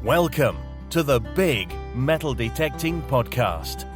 Welcome to the Big Metal Detecting Podcast.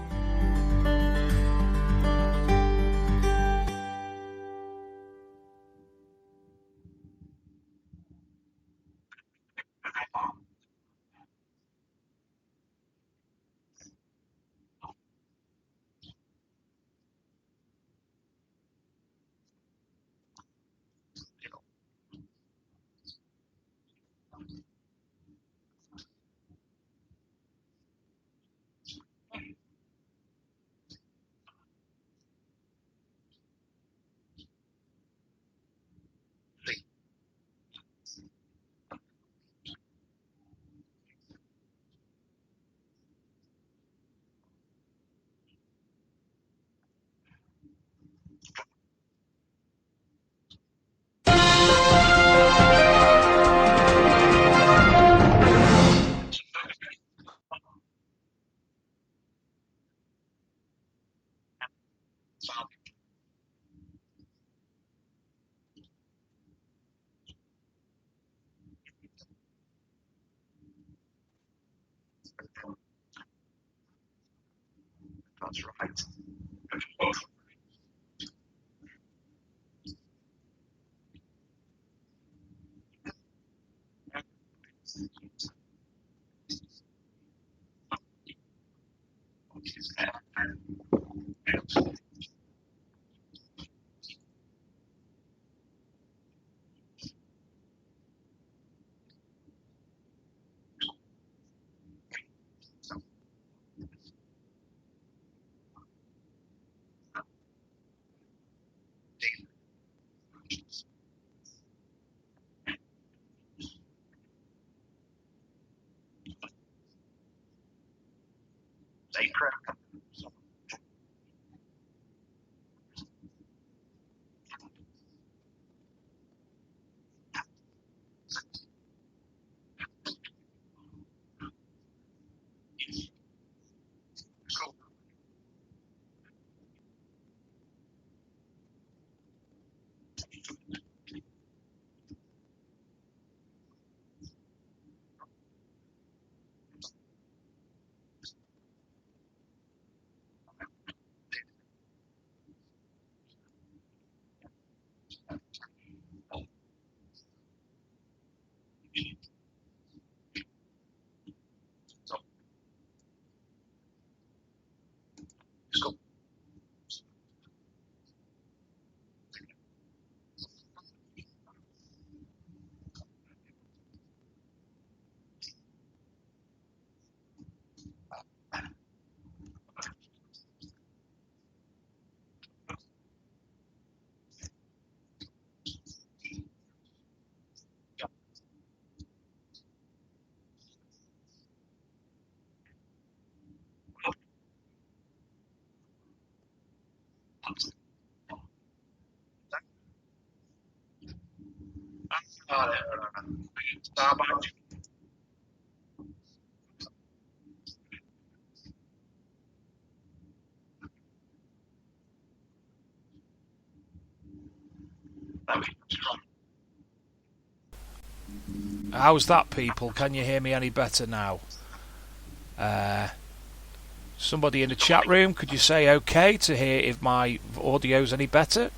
That's right. How's that, people? Can you hear me any better now? Somebody in the chat room, could you say okay to hear if my audio's any better?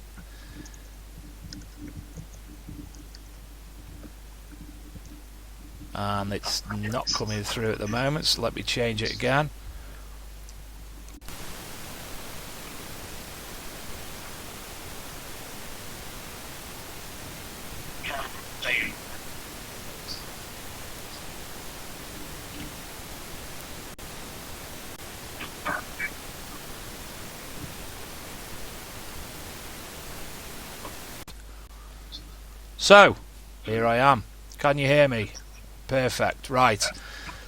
And it's not coming through at the moment, so let me change it again. So, here I am. Can you hear me? Perfect. Right.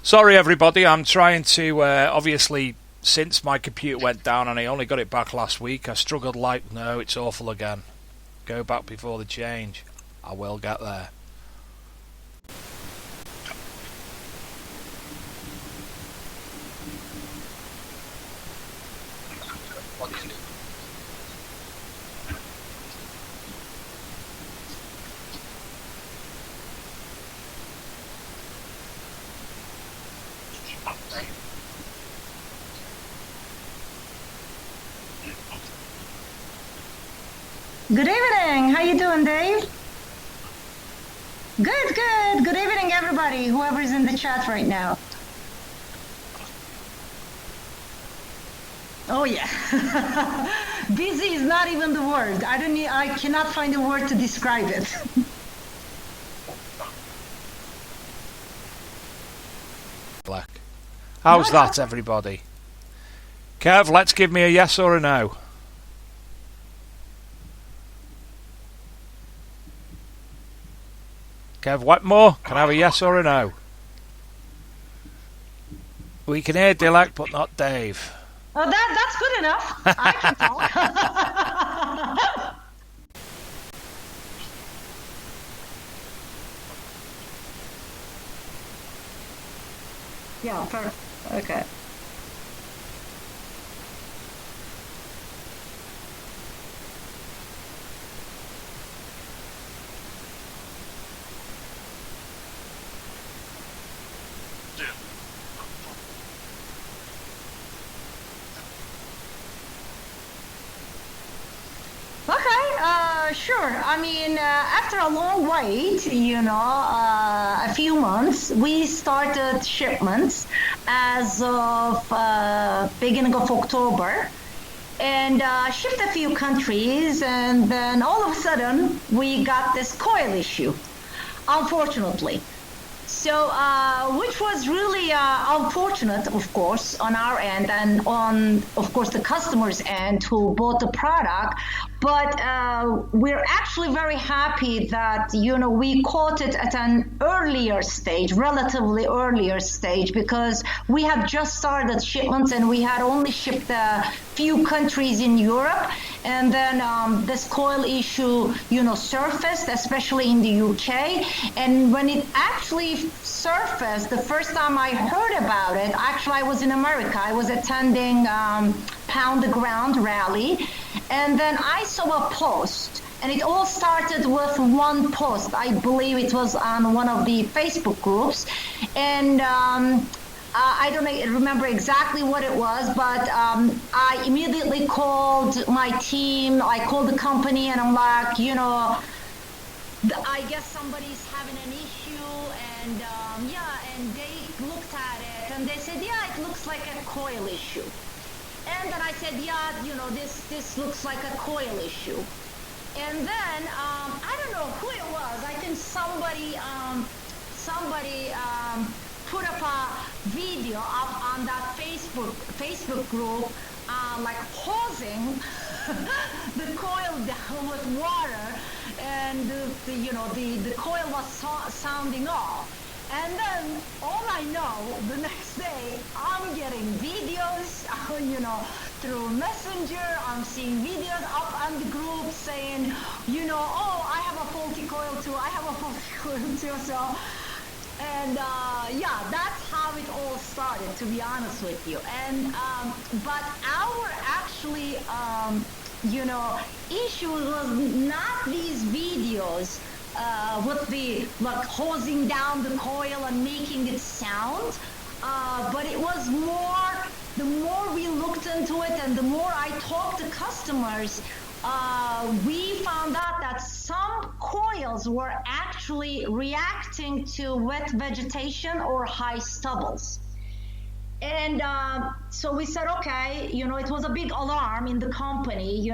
Sorry, everybody. I'm trying to, obviously, since my computer went down and I only got it back last week, I struggled like, no, it's awful again. Go back before the change. I will get there. Good evening. How you doing, Dave? Good, good. Good evening, everybody, whoever's in the chat right now. Oh yeah. Busy is not even the word. I cannot find a word to describe it. Black. How's that, everybody? Kev, let's give me a yes or a no. Kev Wetmore, can I have a yes or a no? We can hear Dilek, but not Dave. Oh, that's good enough. I can talk. Yeah, perfect. Okay. Sure. I mean, after a long wait, a few months, we started shipments as of beginning of October and shipped a few countries. And then all of a sudden, we got this coil issue, unfortunately. So, which was really unfortunate, of course, on our end and on, of course, the customer's end who bought the product. But we're actually very happy that, we caught it at an earlier stage, relatively earlier stage, because we had just started shipments and we had only shipped a few countries in Europe. And then this coil issue, surfaced, especially in the UK. And when it actually surfaced, the first time I heard about it, actually I was in America. I was attending Pound the Ground rally. And then I saw a post, and it all started with one post. I believe it was on one of the Facebook groups. And I don't remember exactly what it was, but I immediately called my team. I called the company, and I'm like, I guess somebody's having an issue. And and they looked at it, and they said, yeah, it looks like a coil issue. And then I said, yeah, this looks like a coil issue. And then I don't know who it was. I think somebody put up a video up on that Facebook group, like hosing the coil down with water, and the coil was sounding off. And then all I know, the next day, I'm getting videos, through Messenger. I'm seeing videos up on the group saying, oh, I have a faulty coil too. I have a faulty coil too. So, and that's how it all started, to be honest with you. And but our actually, issue was not these videos. With the hosing down the coil and making it sound, but it was more, the more we looked into it and the more I talked to customers, we found out that some coils were actually reacting to wet vegetation or high stubbles. And so we said, okay, it was a big alarm in the company,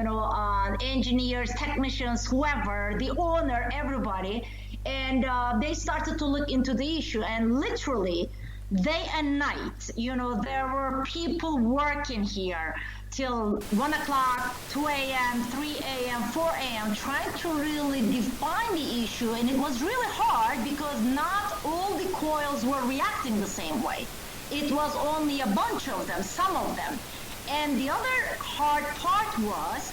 engineers, technicians, whoever, the owner, everybody. And they started to look into the issue. And literally, day and night, there were people working here till 1 o'clock, 2 a.m., 3 a.m., 4 a.m., trying to really define the issue. And it was really hard because not all the coils were reacting the same way. It was only a bunch of them, some of them. And the other hard part was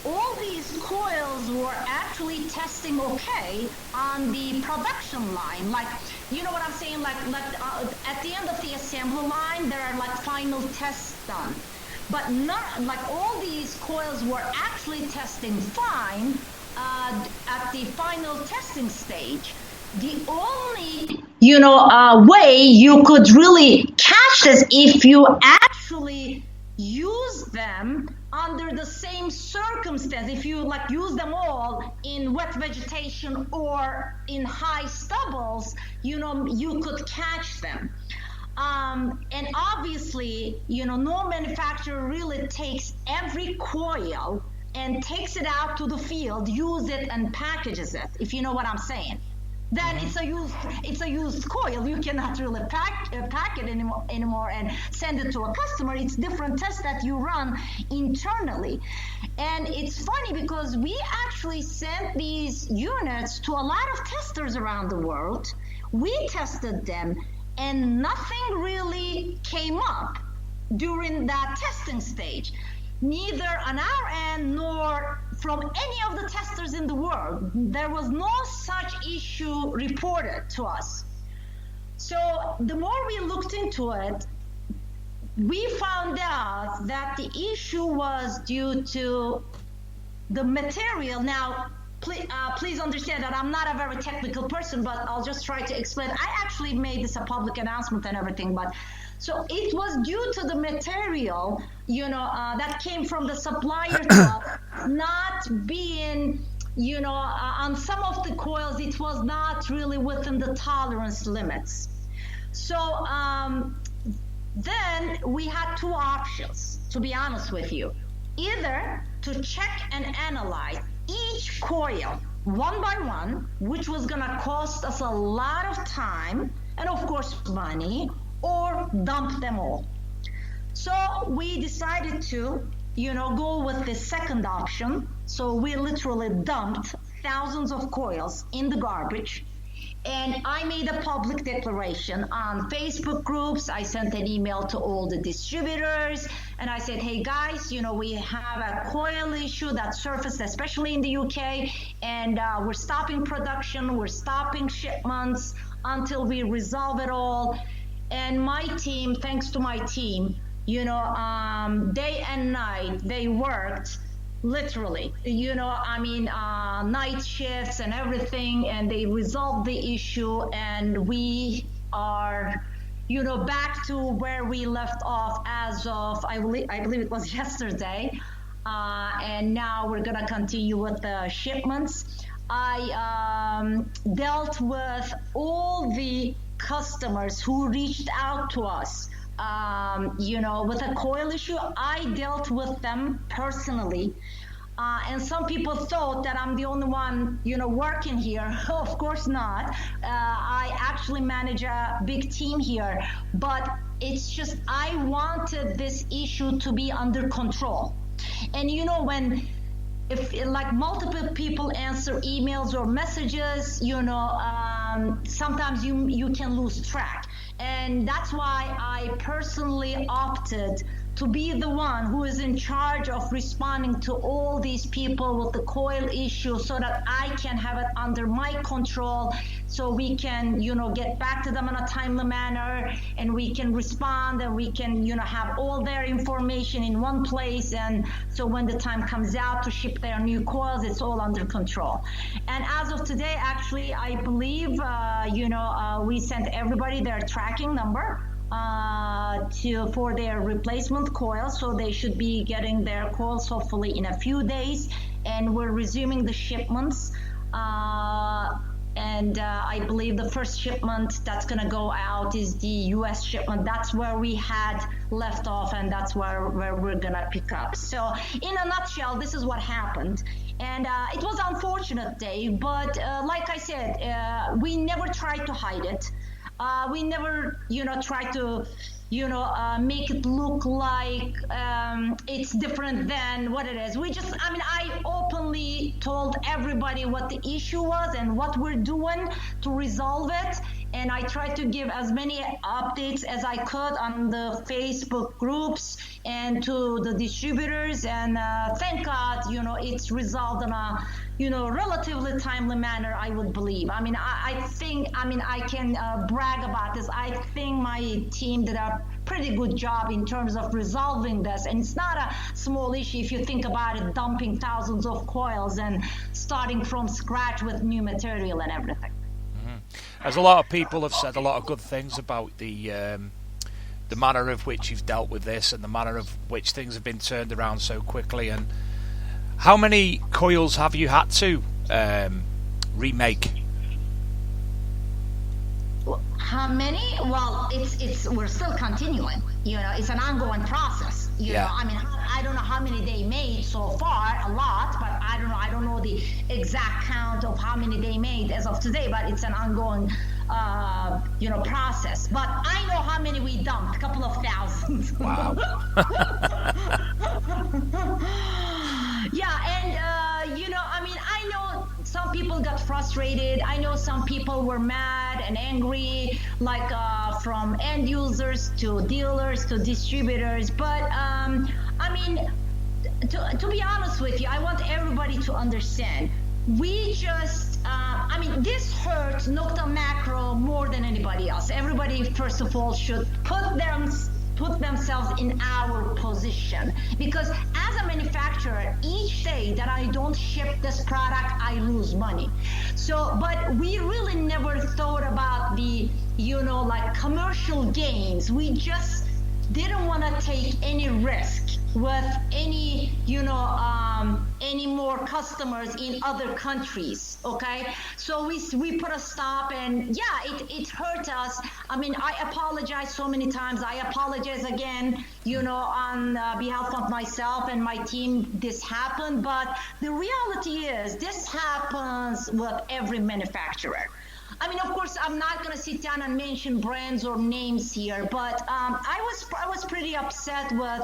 all these coils were actually testing okay on the production line. Like, you know what I'm saying? Like at the end of the assembly line, there are like final tests done. But not like all these coils were actually testing fine at the final testing stage. The only, way you could really catch versus if you actually use them under the same circumstance, if you like use them all in wet vegetation or in high stubbles, you could catch them. And obviously, no manufacturer really takes every coil and takes it out to the field, use it and packages it, if you know what I'm saying. Then it's a used coil. You cannot really pack it anymore and send it to a customer. It's different tests that you run internally. And it's funny because we actually sent these units to a lot of testers around the world. We tested them and nothing really came up during that testing stage, neither on our end nor from any of the testers in the world. There was no such issue reported to us. So the more we looked into it, we found out that the issue was due to the material. Now, please understand that I'm not a very technical person, but I'll just try to explain. I actually made this a public announcement and everything, but so it was due to the material, that came from the supplier not being, on some of the coils, it was not really within the tolerance limits. So then we had two options, to be honest with you. Either to check and analyze each coil one by one, which was going to cost us a lot of time and, of course, money, or dump them all. So we decided to, go with the second option. So we literally dumped thousands of coils in the garbage. And I made a public declaration on Facebook groups. I sent an email to all the distributors. And I said, hey, guys, we have a coil issue that surfaced, especially in the UK. And we're stopping production. We're stopping shipments until we resolve it all. And my team, thanks to my team, day and night, they worked literally, night shifts and everything, and they resolved the issue, and we are, back to where we left off as of, I believe it was yesterday, and now we're gonna continue with the shipments. I dealt with all the customers who reached out to us, with a coil issue. I dealt with them personally. And some people thought that I'm the only one, working here. Of course not. I actually manage a big team here, but it's just, I wanted this issue to be under control. And if like multiple people answer emails or messages, sometimes you can lose track. And that's why I personally opted to be the one who is in charge of responding to all these people with the coil issue, so that I can have it under my control, so we can, get back to them in a timely manner, and we can respond, and we can, have all their information in one place. And so when the time comes out to ship their new coils, it's all under control. And as of today, actually, I believe, we sent everybody their tracking number for their replacement coils, so they should be getting their coils hopefully in a few days, and we're resuming the shipments. And I believe the first shipment that's going to go out is the US shipment. That's where we had left off, and that's where we're going to pick up. So in a nutshell, this is what happened. And it was an unfortunate day, but like I said, we never tried to hide it. We never, try to, make it look like it's different than what it is. I openly told everybody what the issue was and what we're doing to resolve it. And I tried to give as many updates as I could on the Facebook groups and to the distributors. And thank God, it's resolved in a, relatively timely manner, I would believe. I think I can brag about this. I think my team did a pretty good job in terms of resolving this. And it's not a small issue if you think about it, dumping thousands of coils and starting from scratch with new material and everything. As a lot of people have said a lot of good things about the the manner of which you've dealt with this and the manner of which things have been turned around so quickly. And how many coils have you had to remake? How many? Well, we're still continuing. It's an ongoing process. I mean, I don't know how many they made so far. A lot, but I don't know. I don't know the exact count of how many they made as of today. But it's an ongoing, process. But I know how many we dumped. A couple of thousands. Wow. Yeah, and I know some people got frustrated. I know some people were mad and angry, like from end users to dealers to distributors. But to be honest with you, I want everybody to understand. We just, this hurt Nokta Makro more than anybody else. Everybody, first of all, should put themselves in our position, because as a manufacturer, each day that I don't ship this product, I lose money. So, but we really never thought about the, commercial gains. We just didn't want to take any risk with any more customers in other countries. Okay, so we put a stop, and it hurt us. I mean, I apologize so many times. I apologize again, on behalf of myself and my team. This happened, but the reality is this happens with every manufacturer. I mean, of course, I'm not going to sit down and mention brands or names here, but I was pretty upset with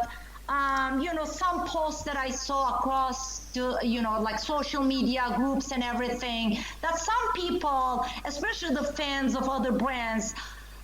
some posts that I saw across like social media groups and everything, that some people, especially the fans of other brands,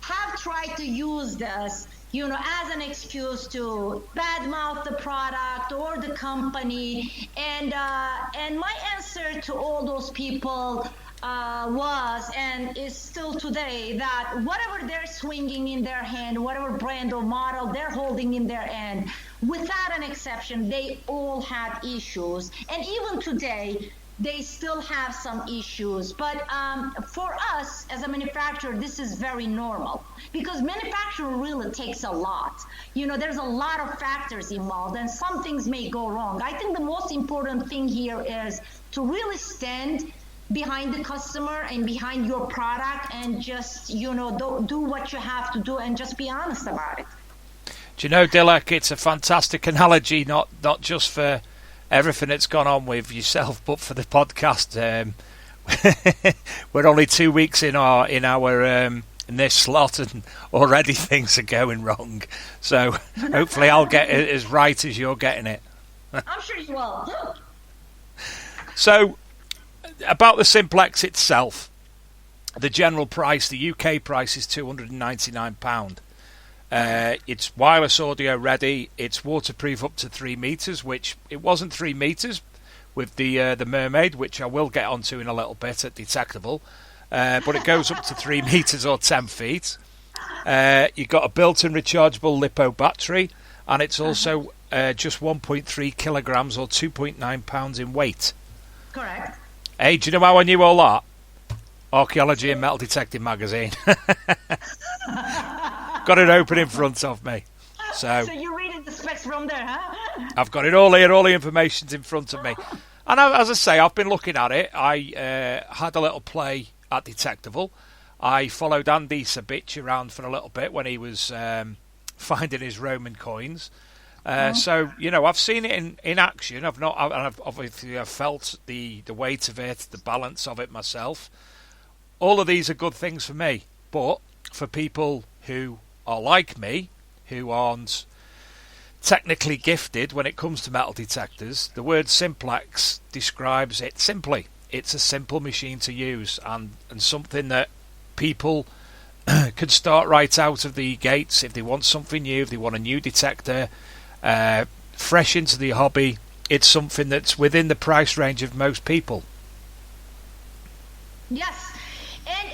have tried to use this, as an excuse to badmouth the product or the company. And my answer to all those people was and is still today that whatever they're swinging in their hand, whatever brand or model they're holding in their hand, without an exception, they all had issues. And even today, they still have some issues. But for us as a manufacturer, this is very normal, because manufacturing really takes a lot. There's a lot of factors involved, and some things may go wrong. I think the most important thing here is to really stand behind the customer and behind your product, and just do what you have to do and just be honest about it. Do you know, Dilek, it's a fantastic analogy, not just for everything that's gone on with yourself, but for the podcast. We're only 2 weeks in this slot, and already things are going wrong. So hopefully I'll get it as right as you're getting it. I'm sure you will. So, about the Simplex itself, the general price, the UK price, is £299. It's wireless audio ready. It's waterproof up to 3 meters, which it wasn't 3 meters with the Mermaid, which I will get onto in a little bit at Detectable. But it goes up to 3 meters or 10 feet. You've got a built-in rechargeable LiPo battery, and it's also just 1.3 kilograms or 2.9 pounds in weight. Correct. Hey, do you know how I knew all that? Archaeology and Metal Detecting magazine. Got it open in front of me. So you're reading the specs from there, huh? I've got it all here. All the information's in front of me. And as I say, I've been looking at it. I had a little play at Detectable. I followed Andy Sabich around for a little bit when he was finding his Roman coins. So, I've seen it in action. I've obviously felt the weight of it, the balance of it myself. All of these are good things for me. But for people who are like me, who aren't technically gifted when it comes to metal detectors, the word Simplex describes it simply. It's a simple machine to use, and something that people can start right out of the gates if they want something new, if they want a new detector, fresh into the hobby. It's something that's within the price range of most people. Yes. And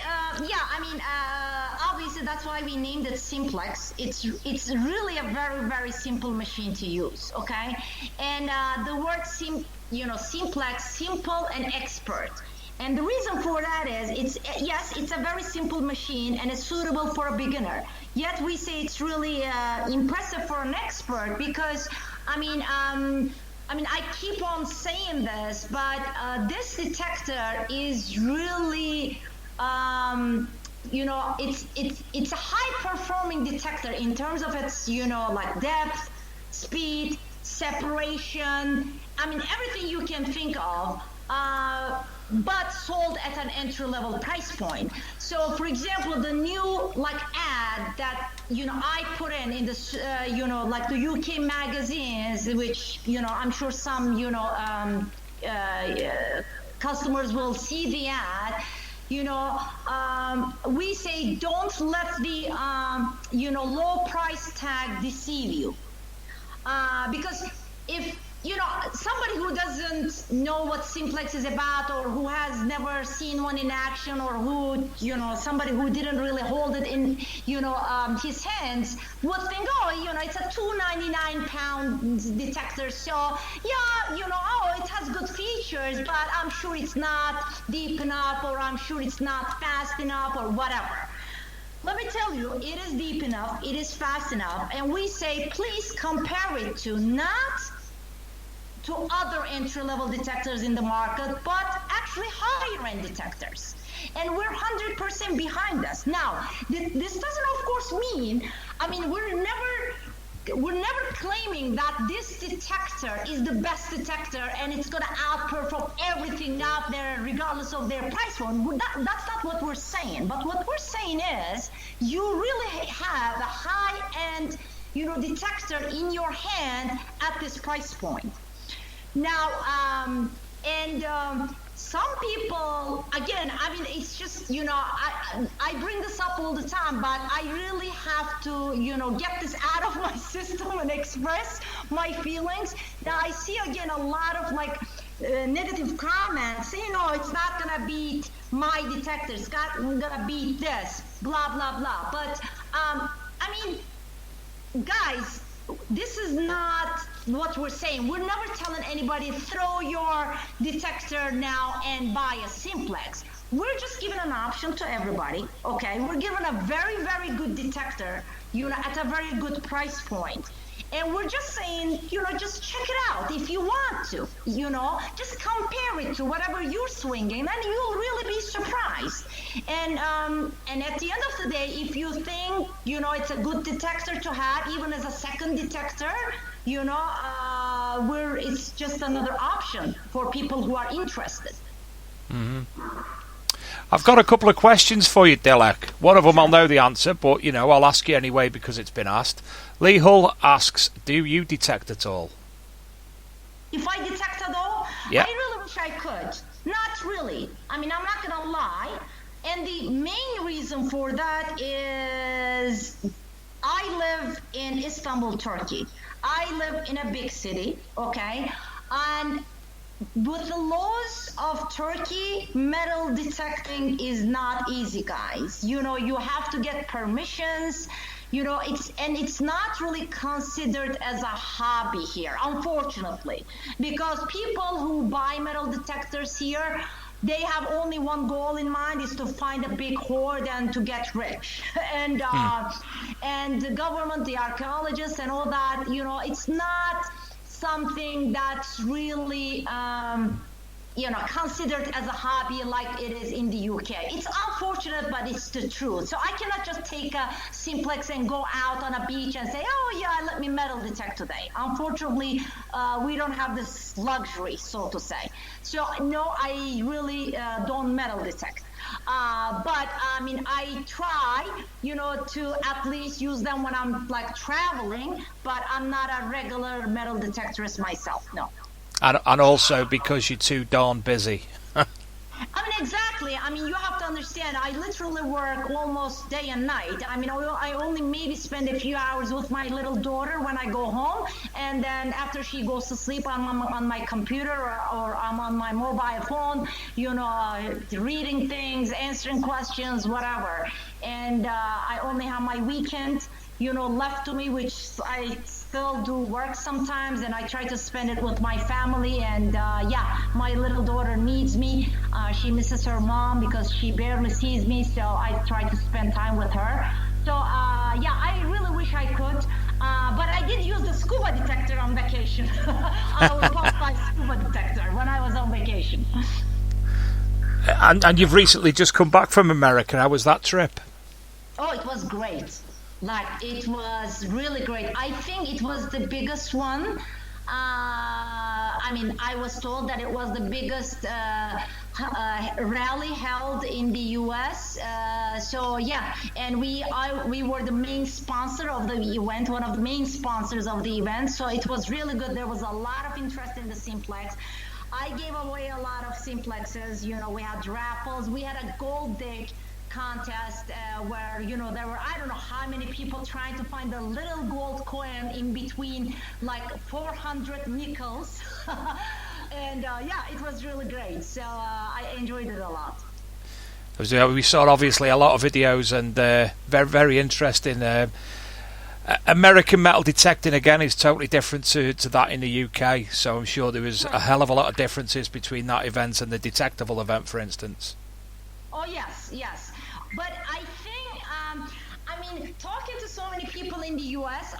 obviously that's why we named it Simplex. It's really a very, very simple machine to use, okay? And the word Simplex, simple and expert. And the reason for that is it's a very simple machine and it's suitable for a beginner. Yet we say it's really impressive for an expert because, I keep on saying this, but this detector is really, it's a high-performing detector in terms of its, like depth, speed, separation. Everything you can think of. But sold at an entry-level price point. So, for example, the new ad that I put in this the UK magazines, which I'm sure some customers will see the ad. We say don't let the low price tag deceive you, because if somebody who doesn't know what Simplex is about, or who has never seen one in action, or who, somebody who didn't really hold it in, his hands, would think, it's a £299 detector. So, it has good features, but I'm sure it's not deep enough, or I'm sure it's not fast enough, or whatever. Let me tell you, it is deep enough, it is fast enough, and we say, please compare it to to other entry-level detectors in the market, but actually higher-end detectors. And we're 100% behind us. Now, this doesn't, of course, mean, we're never claiming that this detector is the best detector and it's going to outperform everything out there regardless of their price point. That's not what we're saying. But what we're saying is you really have a high-end, detector in your hand at this price point. Now, some people, again, it's just, I bring this up all the time, but I really have to, get this out of my system and express my feelings. Now, I see, again, a lot of, negative comments, saying, it's not going to beat my detector, it's not going to beat this, blah, blah, blah. But, guys, this is not what we're saying. We're never telling anybody, throw your detector now and buy a Simplex. We're just giving an option to everybody, okay? We're giving a very, very good detector, at a very good price point. And we're just saying, just check it out if you want to, just compare it to whatever you're swinging, and you'll really be surprised. And at the end of the day, if you think, it's a good detector to have, even as a second detector, it's just another option for people who are interested. Mm-hmm. I've got a couple of questions for you, Dilek. One of them I'll know the answer, but, I'll ask you anyway because it's been asked. Lee Hull asks, do you detect at all? If I detect at all? Yeah. I really wish I could. Not really. I'm not going to lie. And the main reason for that is I live in Istanbul, Turkey. I live in a big city, okay? And with the laws of Turkey, metal detecting is not easy, guys. You have to get permissions. It's not really considered as a hobby here, unfortunately, because people who buy metal detectors here, they have only one goal in mind, is to find a big hoard and to get rich. And the government, the archaeologists and all that, it's not something that's really considered as a hobby like it is in the UK. It's unfortunate, but it's the truth. So I cannot just take a Simplex and go out on a beach and say, oh yeah, let me metal detect today. Unfortunately, we don't have this luxury, so to say. So no, I really don't metal detect. But I try, to at least use them when I'm traveling, but I'm not a regular metal detectorist myself, no. And also because you're too darn busy. Exactly. You have to understand, I literally work almost day and night. I only maybe spend a few hours with my little daughter when I go home, and then after she goes to sleep, I'm on my computer or I'm on my mobile phone, reading things, answering questions, whatever. And I only have my weekend, left to me, which I still do work sometimes, and I try to spend it with my family. And my little daughter needs me. She misses her mom because she barely sees me, so I try to spend time with her. So I really wish I could, but I did use the scuba detector on vacation. I was bought by scuba detector when I was on vacation. And you've recently just come back from America. How was that trip? Oh, it was great. Like, it was really great. I think it was the biggest one. I was told that it was the biggest rally held in the U.S. And we were the main sponsor of the event, one of the main sponsors of the event. So it was really good. There was a lot of interest in the Simplex. I gave away a lot of Simplexes. We had raffles. We had a gold dig contest where there were, I don't know how many people trying to find a little gold coin in between like 400 nickels. And it was really great. So I enjoyed it a lot. We saw obviously a lot of videos and very, very interesting. American metal detecting again is totally different to that in the UK. So I'm sure there was a hell of a lot of differences between that event and the Detectable event, for instance. Oh yes. But I think, talking to so many people in the U.S.,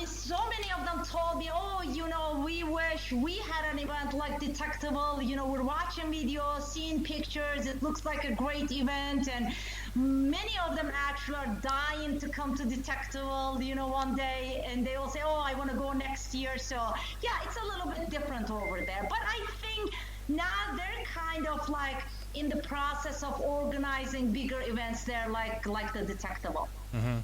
so many of them told me, we wish we had an event like Detectable. We're watching videos, seeing pictures. It looks like a great event. And many of them actually are dying to come to Detectable, one day. And they all say, I want to go next year. So, it's a little bit different over there. But I think now they're kind of like in the process of organizing bigger events there, like the Detectable. Mm-hmm.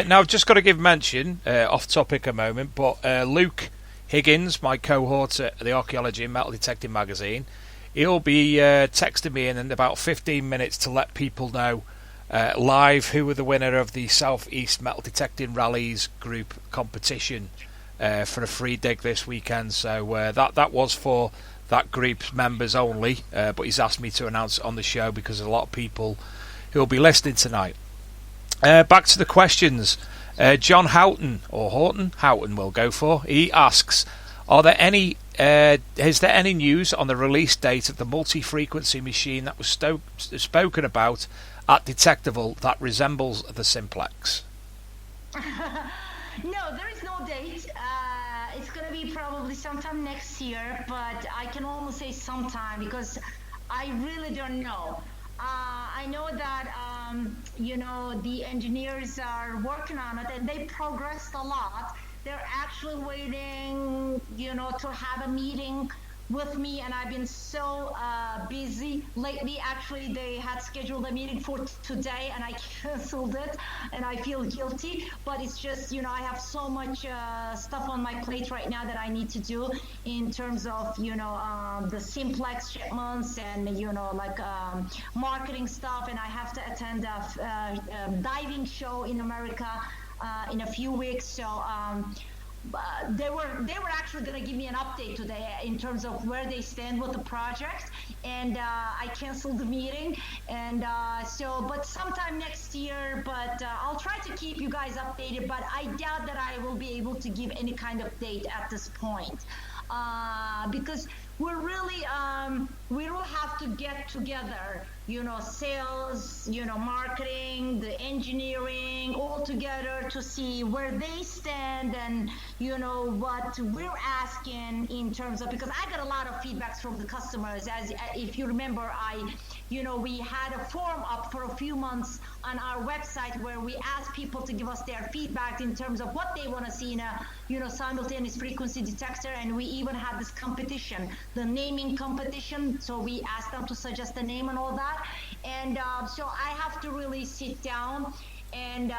Now, I've just got to give mention, off topic a moment, but Luke Higgins, my cohort at the Archaeology and Metal Detecting magazine, he'll be texting me in about 15 minutes to let people know live who were the winner of the Southeast Metal Detecting Rallies group competition for a free dig this weekend. So that was for that group's members only, but he's asked me to announce it on the show because there's a lot of people who will be listening tonight. Back to the questions. John Houghton, or Houghton we'll go for. He asks, is there any news on the release date of the multi-frequency machine that was spoken about at Detectable that resembles the Simplex? No, there is no date. It's going to be probably sometime next year, but I can almost say sometime because I really don't know. I know that, the engineers are working on it and they progressed a lot. They're actually waiting, to have a meeting with me, and I've been so busy lately. Actually, they had scheduled a meeting for today and I canceled it, and I feel guilty, but it's just, I have so much stuff on my plate right now that I need to do in terms of, the Simplex shipments and, marketing stuff, and I have to attend a diving show in America in a few weeks. So they were actually going to give me an update today in terms of where they stand with the project, and I canceled the meeting, and but sometime next year, but I'll try to keep you guys updated, but I doubt that I will be able to give any kind of date at this point, because we're really we will have to get together, sales, marketing, the engineering, all together to see where they stand and, what we're asking in terms of, because I got a lot of feedbacks from the customers. As if you remember, we had a forum up for a few months on our website where we asked people to give us their feedback in terms of what they want to see in a, simultaneous frequency detector, and we even had this competition, the naming competition. So we asked them to suggest a name and all that, and so I have to really sit down and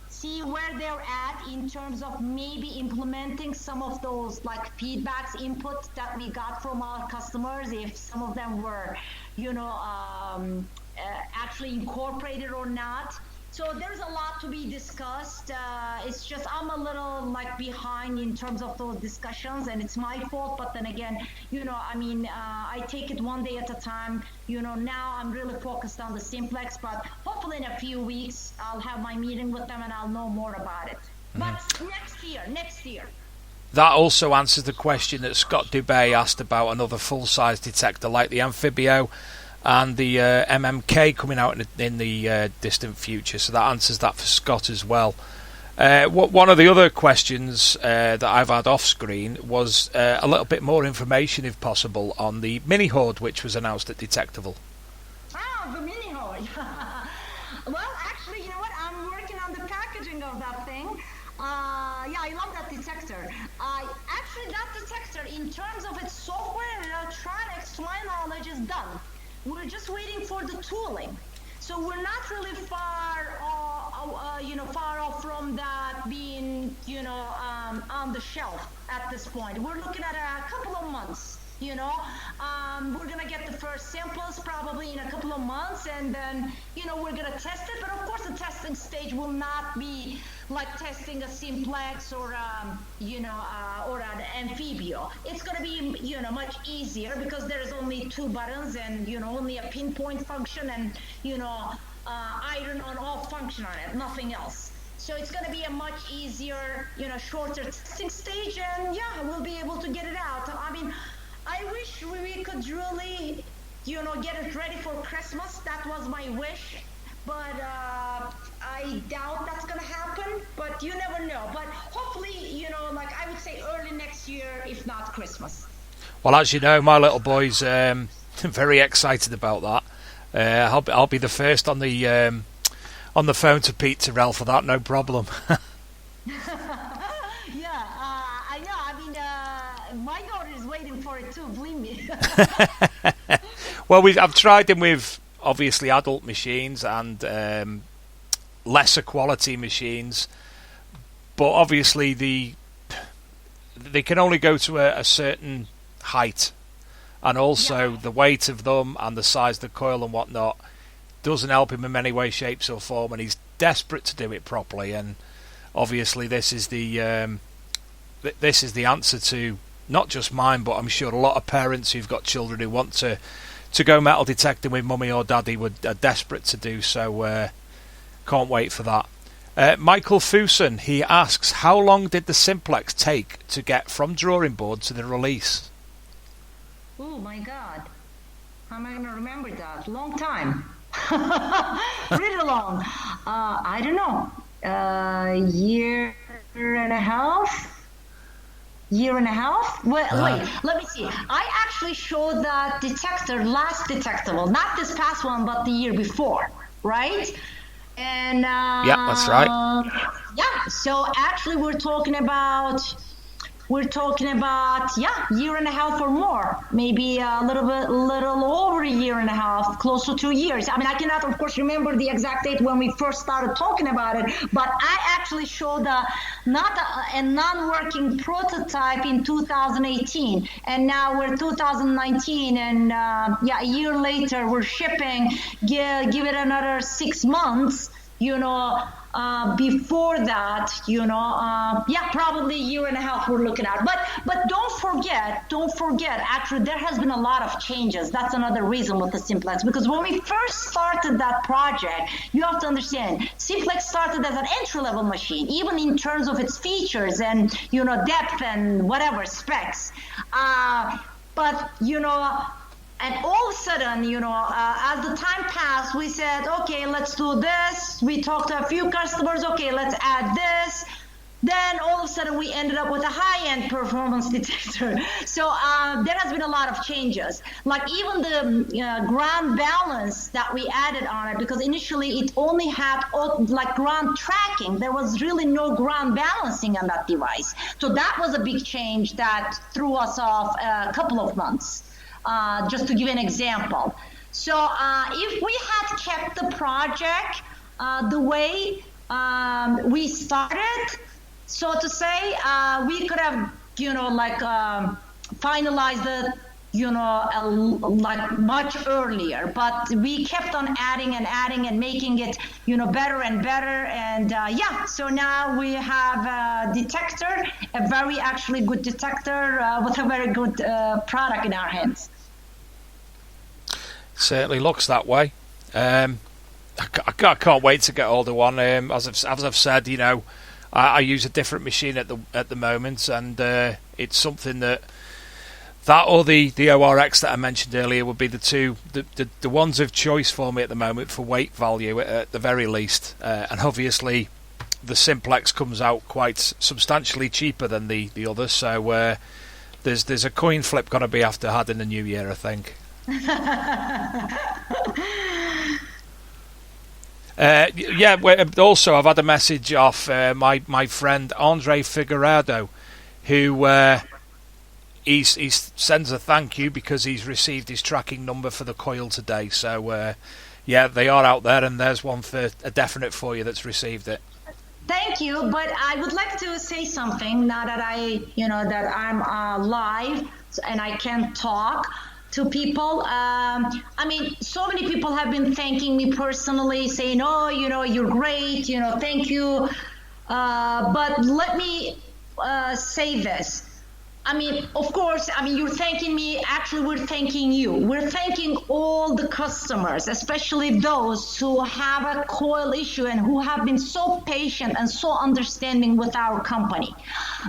see where they're at in terms of maybe implementing some of those like feedbacks, input that we got from our customers, if some of them were, actually incorporated or not. So there's a lot to be discussed. It's just I'm a little like behind in terms of those discussions, and it's my fault. But then again, I take it one day at a time. Now I'm really focused on the Simplex, but hopefully in a few weeks I'll have my meeting with them and I'll know more about it. But next year. That also answers the question that Scott Dubé asked about another full-size detector like the Amphibio and the MMK coming out in the distant future. So that answers that for Scott as well. One of the other questions that I've had off-screen was a little bit more information, if possible, on the Mini Horde, which was announced at Detectival. Oh, the Mini Horde. Well, actually, you know what? I'm working on the packaging of that thing. I love that detector. Actually, that detector, in terms of its software and electronics, to my knowledge, is done. We're just waiting for the tooling. So we're not really far off from that being, on the shelf at this point. We're looking at a couple of months. We're gonna get the first samples probably in a couple of months, and then we're gonna test it. But of course, the testing stage will not be like testing a Simplex or or an Amphibio. It's gonna be much easier because there's only 2 buttons and only a pinpoint function and iron on off function on it, nothing else. So it's going to be a much easier, shorter testing stage, and we'll be able to get it out. I mean, I wish we could really, get it ready for Christmas. That was my wish, but I doubt that's going to happen, but you never know. But hopefully, like I would say early next year, if not Christmas. Well, as you know, my little boy's very excited about that. I'll be the first on the phone to Pete Terrell for that, no problem. I know. I mean, my daughter is waiting for it too, believe me. Well, I've tried them with obviously adult machines and lesser quality machines, but obviously they can only go to a certain height, and also the weight of them and the size of the coil and whatnot doesn't help him in many ways, shapes or form, and he's desperate to do it properly. And obviously this is the answer to not just mine, but I'm sure a lot of parents who've got children who want to go metal detecting with mummy or daddy are desperate to do so. Can't wait for that. Michael Fusen, he asks, how long did the Simplex take to get from drawing board to the release? Oh my God, how am I going to remember that? Long time. Pretty long. I don't know. Year and a half? Well, wait, let me see. I actually showed that detector last Detectival, not this past one, but the year before, right? And yeah, that's right. So actually we're talking about year and a half or more, maybe a little over a year and a half, close to 2 years. I mean, I cannot, of course, remember the exact date when we first started talking about it, but I actually showed a non-working prototype in 2018, and now we're 2019, and a year later we're shipping. Give it another 6 months, before that, probably a year and a half we're looking at. But don't forget, actually, there has been a lot of changes. That's another reason with the Simplex, because when we first started that project, you have to understand, Simplex started as an entry-level machine, even in terms of its features and, depth and whatever specs. And all of a sudden, as the time passed, we said, okay, let's do this. We talked to a few customers. Okay, let's add this. Then all of a sudden, we ended up with a high-end performance detector. So there has been a lot of changes. Like even the ground balance that we added on it, because initially it only had ground tracking. There was really no ground balancing on that device. So that was a big change that threw us off a couple of months. Just to give an example. So if we had kept the project the way we started, so to say, we could have, finalized the like much earlier, but we kept on adding and making it, better and better. And so now we have a detector, a very actually good detector with a very good product in our hands. Certainly looks that way. I can't wait to get hold of one. As I've said, I use a different machine at the moment, and it's something that or the ORX that I mentioned earlier would be the ones of choice for me at the moment for weight value at the very least. And obviously, the Simplex comes out quite substantially cheaper than the others. So there's a coin flip going to be had in the new year, I think. Also I've had a message off my friend Andre Figueredo, who he sends a thank you because he's received his tracking number for the coil today. So they are out there, and there's one for a definite for you that's received it. Thank you, but I would like to say something now that that I'm live and I can talk to people. So many people have been thanking me personally, saying, "Oh, you're great, thank you." But let me say this. Of course, you're thanking me. Actually, we're thanking you. We're thanking all the customers, especially those who have a coil issue and who have been so patient and so understanding with our company.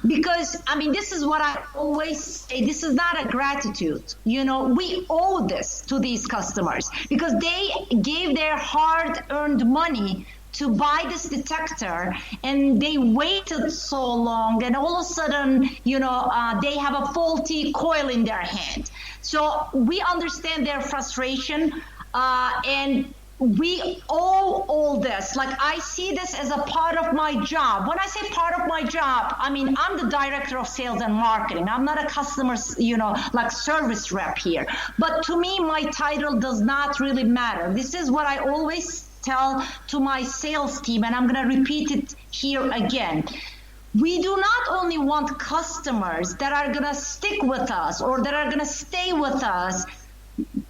Because, this is what I always say. This is not a gratitude. We owe this to these customers because they gave their hard-earned money to buy this detector, and they waited so long, and all of a sudden, they have a faulty coil in their hand. So we understand their frustration, and we owe all this. Like, I see this as a part of my job. When I say part of my job, I'm the director of sales and marketing. I'm not a customer, service rep here. But to me, my title does not really matter. This is what I always tell to my sales team, and I'm going to repeat it here again. We do not only want customers that are going to stick with us or that are going to stay with us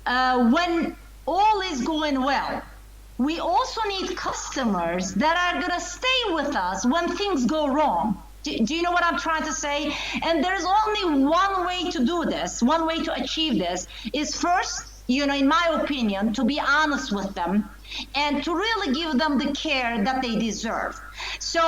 when all is going well. We also need customers that are going to stay with us when things go wrong. Do you know what I'm trying to say? And there's only one way to do this, one way to achieve this, is first, in my opinion, to be honest with them and to really give them the care that they deserve. So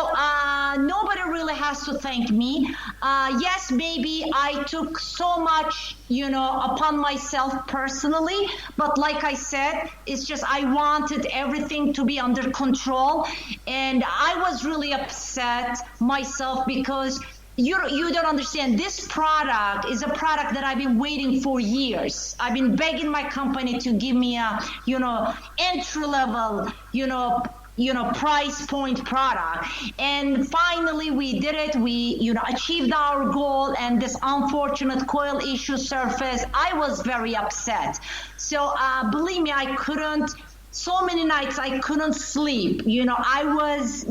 nobody really has to thank me. Yes, maybe I took so much, upon myself personally, but like I said, it's just I wanted everything to be under control, and I was really upset myself because you don't understand. This product is a product that I've been waiting for years. I've been begging my company to give me a, entry level, price point product. And finally we did it. We, achieved our goal, and this unfortunate coil issue surfaced. I was very upset. So believe me, so many nights I couldn't sleep. I was,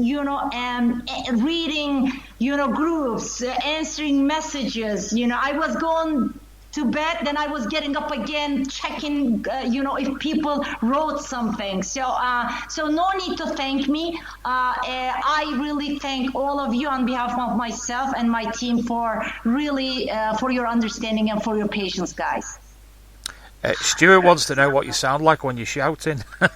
reading, groups, answering messages. I was going to bed, then I was getting up again, checking, if people wrote something. So no need to thank me. I really thank all of you on behalf of myself and my team for really, for your understanding and for your patience, guys. Stuart wants to know what you sound like when you're shouting. I'm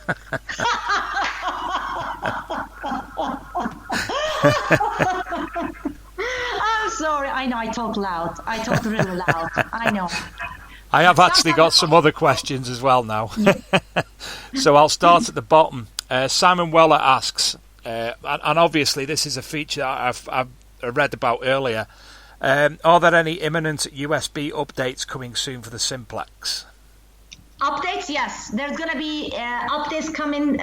sorry. I know I talk loud. I talk really loud. I know. I have actually got some other questions as well now. So I'll start at the bottom. Simon Weller asks, and obviously this is a feature that I've read about earlier. Are there any imminent USB updates coming soon for the Simplex? Updates, yes. There's going to be updates coming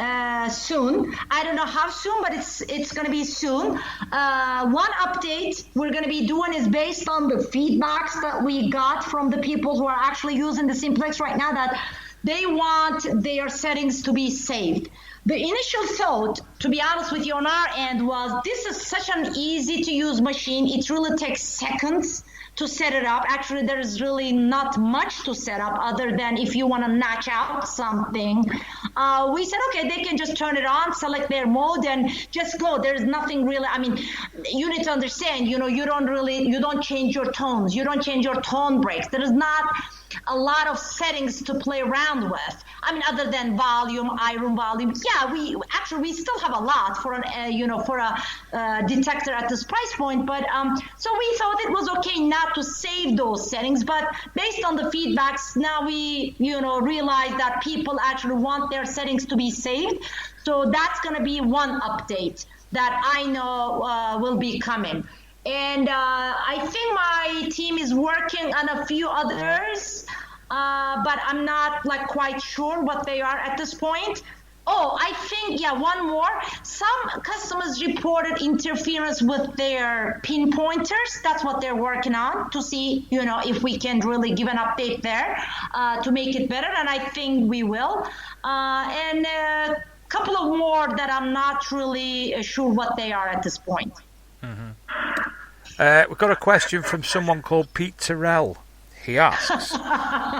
soon. I don't know how soon, but it's going to be soon. One update we're going to be doing is based on the feedbacks that we got from the people who are actually using the Simplex right now, that they want their settings to be saved. The initial thought, to be honest with you, on our end was, this is such an easy to use machine. It really takes seconds to set it up. Actually, there is really not much to set up other than if you want to notch out something. We said, okay, they can just turn it on, select their mode, and just go. There's nothing really, I mean, you need to understand, you don't change your tones. You don't change your tone breaks. There is not a lot of settings to play around with. I mean, other than volume, iron volume. Yeah, we still have a lot for a detector at this price point. But so we thought it was okay not to save those settings. But based on the feedbacks, now we realize that people actually want their settings to be saved. So that's going to be one update that I know will be coming. And I think my team is working on a few others, but I'm not quite sure what they are at this point. Oh, I think, one more. Some customers reported interference with their pinpointers. That's what they're working on to see, if we can really give an update there to make it better. And I think we will. And a couple of more that I'm not really sure what they are at this point. Mm-hmm. We've got a question from someone called Pete Terrell. He asks,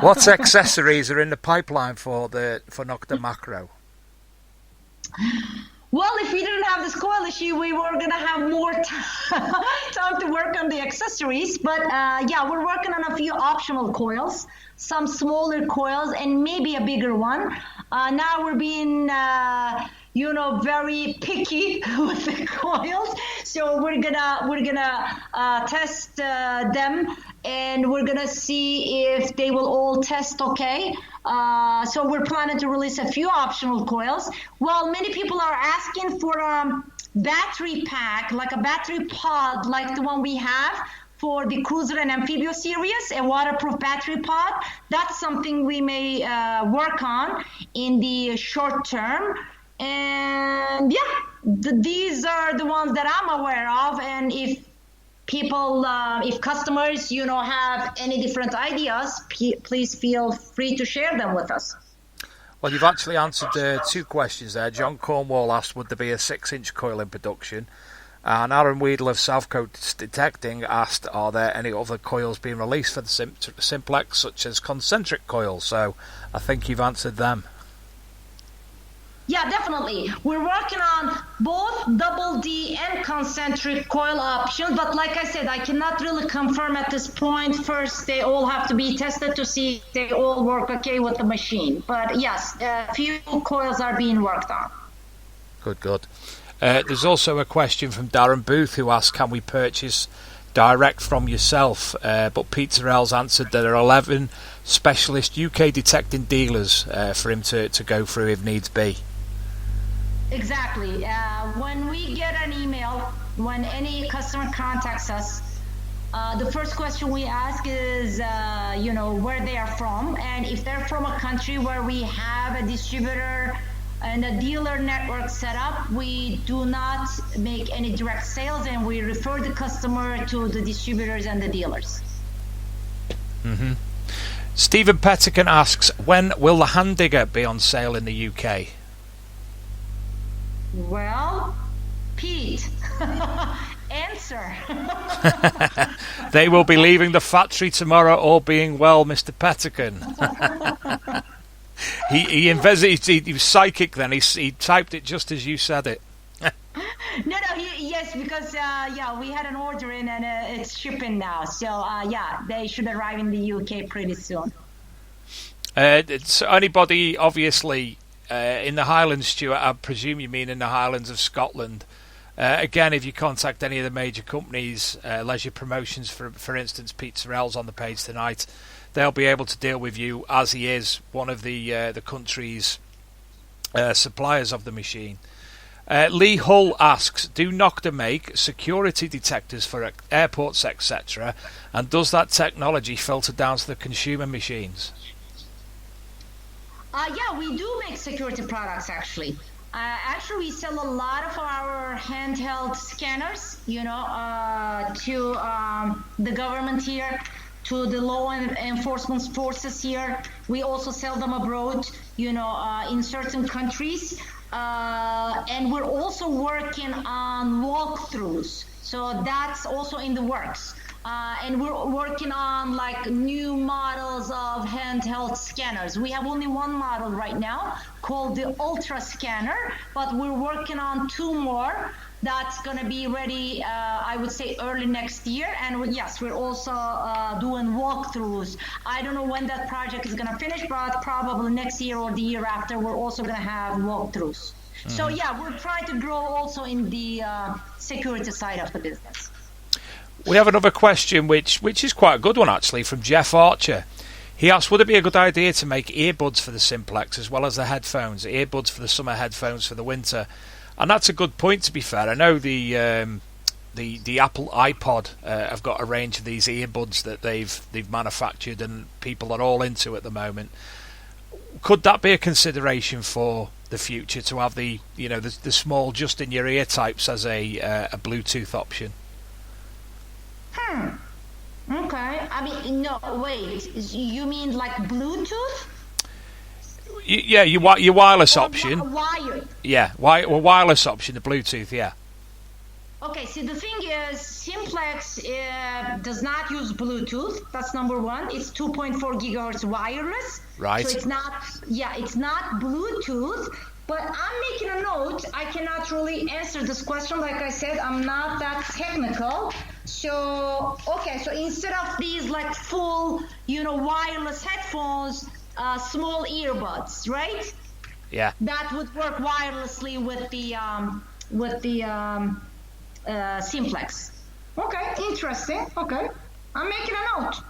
what accessories are in the pipeline for Nokta Makro? Well, if we didn't have this coil issue, we were going to have more time to work on the accessories. But we're working on a few optional coils, some smaller coils, and maybe a bigger one. Now we're being very picky with the coils, so we're gonna test them, and we're gonna see if they will all test okay. So we're planning to release a few optional coils. Well, many people are asking for a battery pack, like a battery pod, like the one we have for the cruiser and amphibia series, a waterproof battery pod. That's something we may work on in the short term. And these are the ones that I'm aware of. And if people, if customers, have any different ideas, please feel free to share them with us. Well, you've actually answered two questions there. John Cornwall asked, would there be a 6-inch coil in production? And Aaron Weedle of South Coast Detecting asked, are there any other coils being released for the Simplex, such as concentric coils? So I think you've answered them. Yeah, definitely. We're working on both double D and concentric coil options, but like I said, I cannot really confirm at this point. First, they all have to be tested to see if they all work okay with the machine. But yes, a few coils are being worked on. Good. There's also a question from Darren Booth who asks, can we purchase direct from yourself? But Pete Terrell's answered there are 11 specialist UK detecting dealers for him to go through if needs be. Exactly. When we get an email, when any customer contacts us, the first question we ask is, where they are from. And if they're from a country where we have a distributor and a dealer network set up, we do not make any direct sales, and we refer the customer to the distributors and the dealers. Mm-hmm. Stephen Pettican asks, when will the hand digger be on sale in the UK? Well, Pete, answer. They will be leaving the factory tomorrow, all being well, Mr. Pettican. He was psychic then. He typed it just as you said it. Yes, because we had an order in and it's shipping now. So they should arrive in the UK pretty soon. So anybody, obviously, in the Highlands, Stuart, I presume you mean in the Highlands of Scotland. Again, if you contact any of the major companies, Leisure Promotions, for instance, Pete Terrell's on the page tonight, they'll be able to deal with you as he is one of the country's suppliers of the machine. Lee Hull asks, do Nokta make security detectors for airports, etc., and does that technology filter down to the consumer machines? We do make security products, actually. We sell a lot of our handheld scanners, to the government here, to the law enforcement forces here. We also sell them abroad, in certain countries. And we're also working on walkthroughs. So that's also in the works. and we're working on like new models of handheld scanners. We have only one model right now called the Ultra Scanner, but we're working on 2 more. That's going to be ready, I would say, early next year. And yes, we're also doing walkthroughs. I don't know when that project is going to finish, but probably next year or the year after, we're also going to have walkthroughs. So yeah, we're trying to grow also in the security side of the business. We have another question, which is quite a good one actually, from Jeff Archer. He asked, would it be a good idea to make earbuds for the Simplex as well as the headphones, earbuds for the summer, headphones for the winter? And that's a good point, to be fair. I know the Apple iPod have got a range of these earbuds that they've manufactured and people are all into at the moment. Could that be a consideration for the future, to have the small just in your ear types as a Bluetooth option? Okay. I mean, no, wait. You mean like Bluetooth? Yeah, your wireless option. Wired. Yeah, wireless option, the Bluetooth. Yeah. Okay. See, the thing is, Simplex does not use Bluetooth. That's number one. It's 2.4 gigahertz wireless. Right. So it's not. Yeah, it's not Bluetooth. But I'm making a note. I cannot really answer this question. Like I said, I'm not that technical. So, okay. So instead of these like full, wireless headphones, small earbuds, right? Yeah. That would work wirelessly with the Simplex. Okay, interesting. Okay, I'm making a note.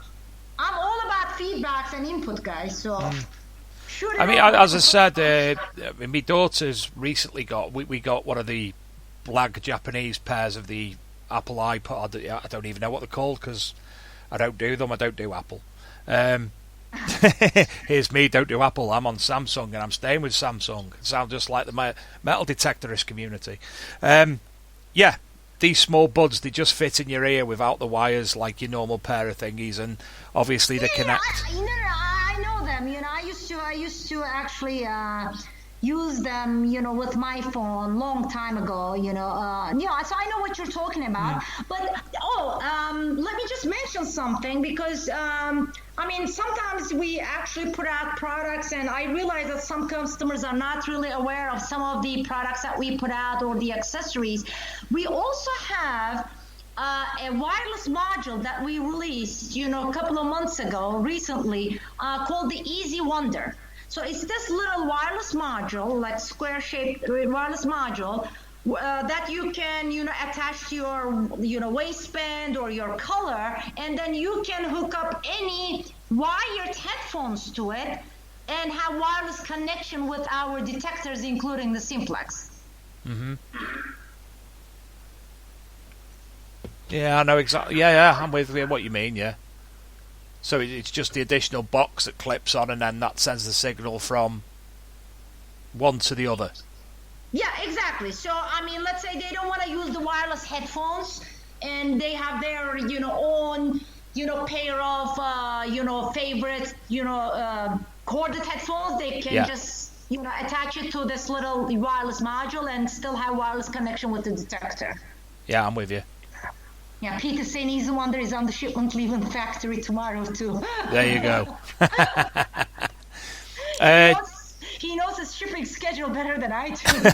I'm all about feedbacks and input, guys. So. I mean, as I said, my daughter's recently we got one of the black Japanese pairs of the Apple iPod. I don't even know what they're called because I don't do them. I don't do Apple. Here's me, don't do Apple. I'm on Samsung and I'm staying with Samsung. Sound just like the metal detectorist community. Yeah, these small buds, they just fit in your ear without the wires like your normal pair of thingies, and obviously they connect. I know them. I used to actually use them, with my phone long time ago. So I know what you're talking about. But let me just mention something, because sometimes we actually put out products, and I realize that some customers are not really aware of some of the products that we put out or the accessories. We also have a wireless module that we released, a couple of months ago, recently, called the Easy Wonder. So it's this little wireless module, like square-shaped wireless module, that you can, attach to your, waistband or your collar, and then you can hook up any wired headphones to it and have wireless connection with our detectors, including the Simplex. Mm-hmm. Yeah, I know exactly. Yeah, I'm with what you mean. Yeah. So it's just the additional box that clips on, and then that sends the signal from one to the other. Yeah, exactly. So, let's say they don't want to use the wireless headphones, and they have their, own, pair of, favorite, corded headphones. They can just, attach it to this little wireless module and still have wireless connection with the detector. Yeah, I'm with you. Yeah, Peter saying Easy Wonder is on the shipment leaving the factory tomorrow too. There you go. He knows his shipping schedule better than I do.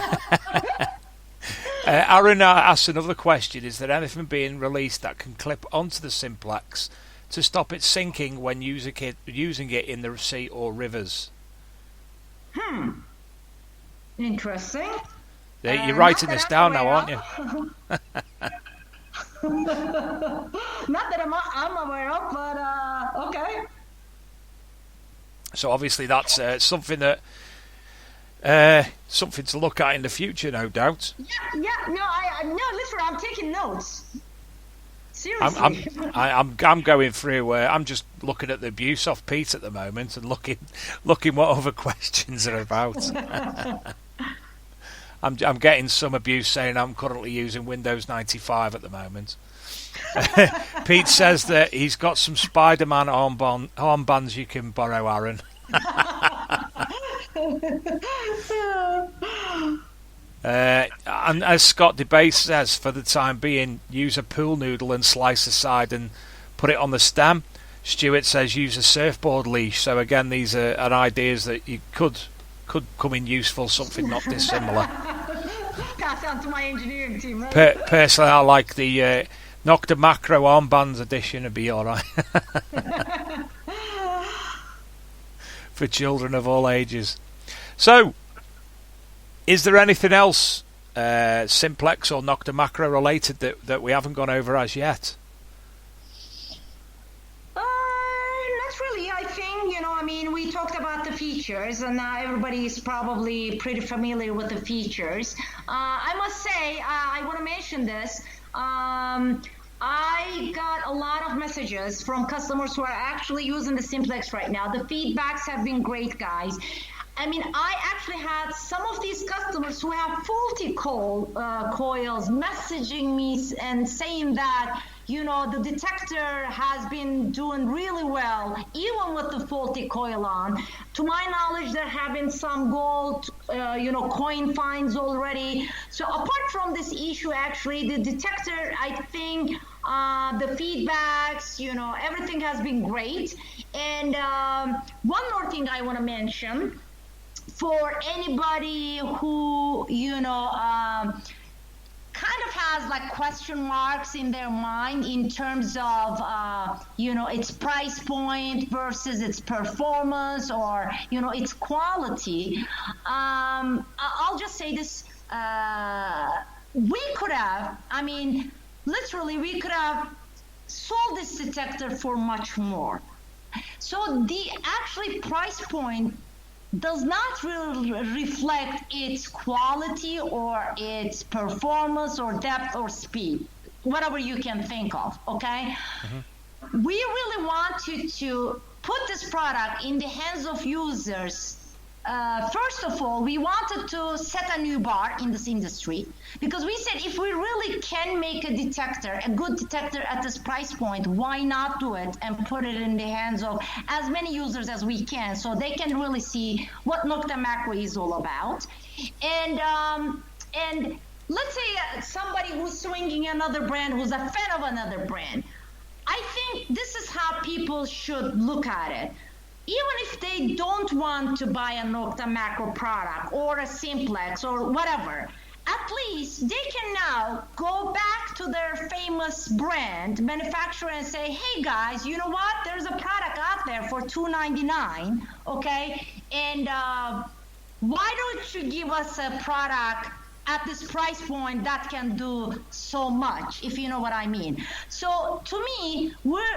Aaron asks another question. Is there anything being released that can clip onto the Simplex to stop it sinking when using it in the sea or rivers? Interesting. You're writing this down now, aren't you? Not that I'm aware of, but okay. So obviously that's something that something to look at in the future, no doubt. Yeah. No, literally, I'm taking notes. Seriously, I'm going through. I'm just looking at the abuse of Pete at the moment and looking what other questions are about. I'm getting some abuse saying I'm currently using Windows 95 at the moment. Pete says that he's got some Spider-Man armbands you can borrow, Aaron. And as Scott Debase says, for the time being, use a pool noodle and slice aside and put it on the stem. Stuart says use a surfboard leash. So again, these are ideas that you could come in useful, something not dissimilar. Pass on to my engineering team. Right? Personally, I like the Nokta Makro armbands edition. Would be all right for children of all ages. So, is there anything else Simplex or Nokta Makro related that we haven't gone over as yet? Not really. I think, we talked about the features, and now everybody is probably pretty familiar with the features. I must say, I want to mention this. I got a lot of messages from customers who are actually using the Simplex right now. The feedbacks have been great, guys. I actually had some of these customers who have faulty coils messaging me and saying that, the detector has been doing really well, even with the faulty coil on. To my knowledge, there have been some gold, coin finds already. So apart from this issue, actually, the detector, I think the feedbacks, everything has been great. And one more thing I want to mention, for anybody who, kind of has like question marks in their mind in terms of, its price point versus its performance or, its quality. I'll just say this, we could have, literally we could have sold this detector for much more. So the actually price point does not really reflect its quality or its performance or depth or speed, whatever you can think of, okay? Mm-hmm. We really wanted to put this product in the hands of users. First of all, we wanted to set a new bar in this industry because we said if we really can make a detector, a good detector at this price point, why not do it and put it in the hands of as many users as we can so they can really see what Nokta Makro is all about. And let's say somebody who's swinging another brand, who's a fan of another brand. I think this is how people should look at it. Even if they don't want to buy a Nokta Makro product or a Simplex or whatever, at least they can now go back to their famous brand manufacturer and say, hey guys, you know what? There's a product out there for $299, okay? And why don't you give us a product at this price point that can do so much, if you know what I mean. So to me,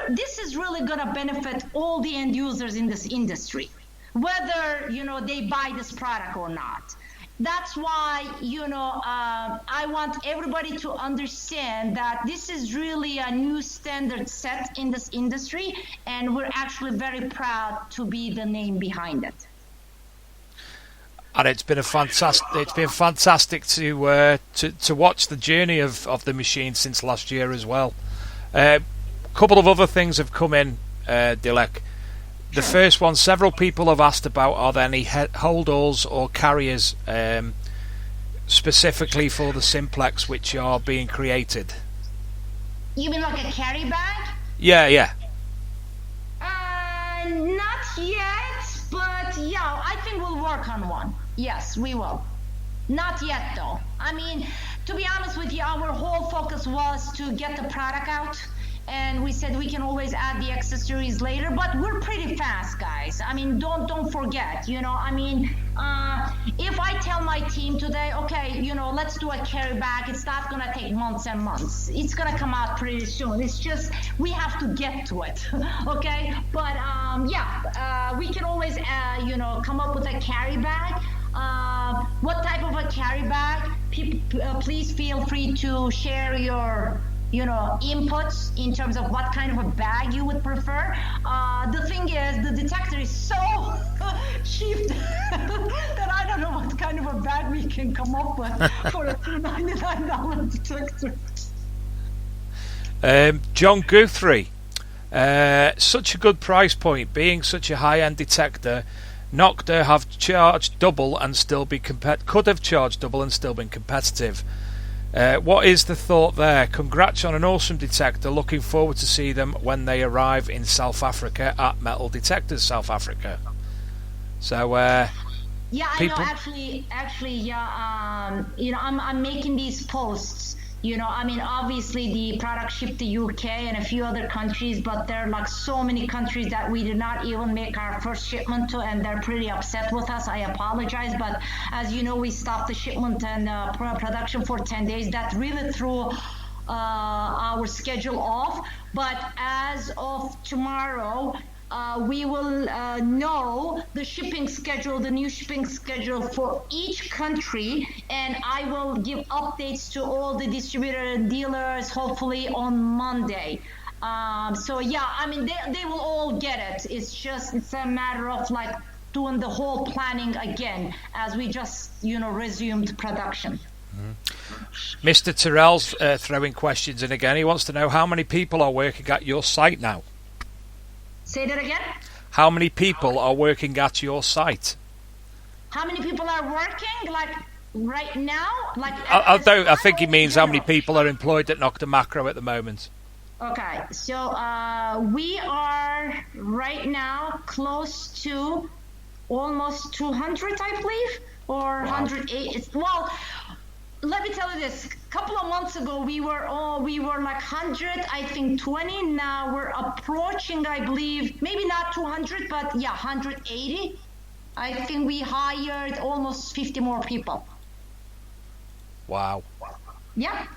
this is really gonna benefit all the end users in this industry, whether, they buy this product or not. That's why, I want everybody to understand that this is really a new standard set in this industry, and we're actually very proud to be the name behind it. And it's been fantastic to watch the journey of the machine since last year as well. A couple of other things have come in, Dilek. The first one, several people have asked about, are there any holdalls or carriers specifically for the Simplex which are being created? You mean like a carry bag? Yeah. Not yet, but yeah, I think we'll work on one. Yes, we will. Not yet, though. To be honest with you, our whole focus was to get the product out, and we said we can always add the accessories later, but we're pretty fast, guys. Don't forget, if I tell my team today, okay, let's do a carry bag, it's not gonna take months and months. It's gonna come out pretty soon. It's just, we have to get to it, okay? But we can always, come up with a carry bag. What type of a carry bag? Please feel free to share your inputs in terms of what kind of a bag you would prefer. The thing is, the detector is so cheap that I don't know what kind of a bag we can come up with for a $299 detector. John Guthrie, such a good price point, being such a high-end detector. Nokta have charged double and still be could have charged double and still been competitive. What is the thought there? Congrats on an awesome detector. Looking forward to see them when they arrive in South Africa at Metal Detectors South Africa. So yeah, people... I know. Actually, yeah. I'm making these posts. Obviously the product shipped to UK and a few other countries, but there are like so many countries that we did not even make our first shipment to, and they're pretty upset with us. I apologize, but as you know, we stopped the shipment and production for 10 days. That really threw our schedule off. But as of tomorrow, we will know the shipping schedule, the new shipping schedule for each country, and I will give updates to all the distributor and dealers hopefully on Monday. So yeah, they will all get it. It's a matter of like doing the whole planning again as we just resumed production. Mr. Terrell's throwing questions in again. He wants to know how many people are working at your site now. Say that again? How many people are working at your site? How many people are working? Like right now? I think he means how many people are employed at Nokta Makro at the moment. Okay, so we are right now close to almost 200, I believe, or 108. Well, let me tell you this. A couple of months ago, we were like 100, I think 20. Now we're approaching, I believe, maybe not 200, but yeah, 180. I think we hired almost 50 more people. Wow. Yeah.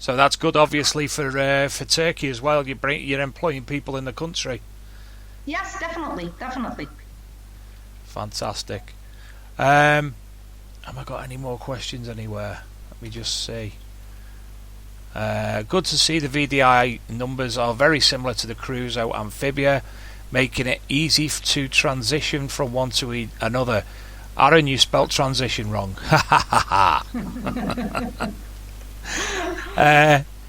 So that's good, obviously, for Turkey as well. You're employing people in the country. Yes, definitely. Fantastic. Have I got any more questions anywhere? Let me just see. Good to see the VDI numbers are very similar to the Cruzo Amphibia, making it easy to transition from one to another. Aaron, you spelt transition wrong.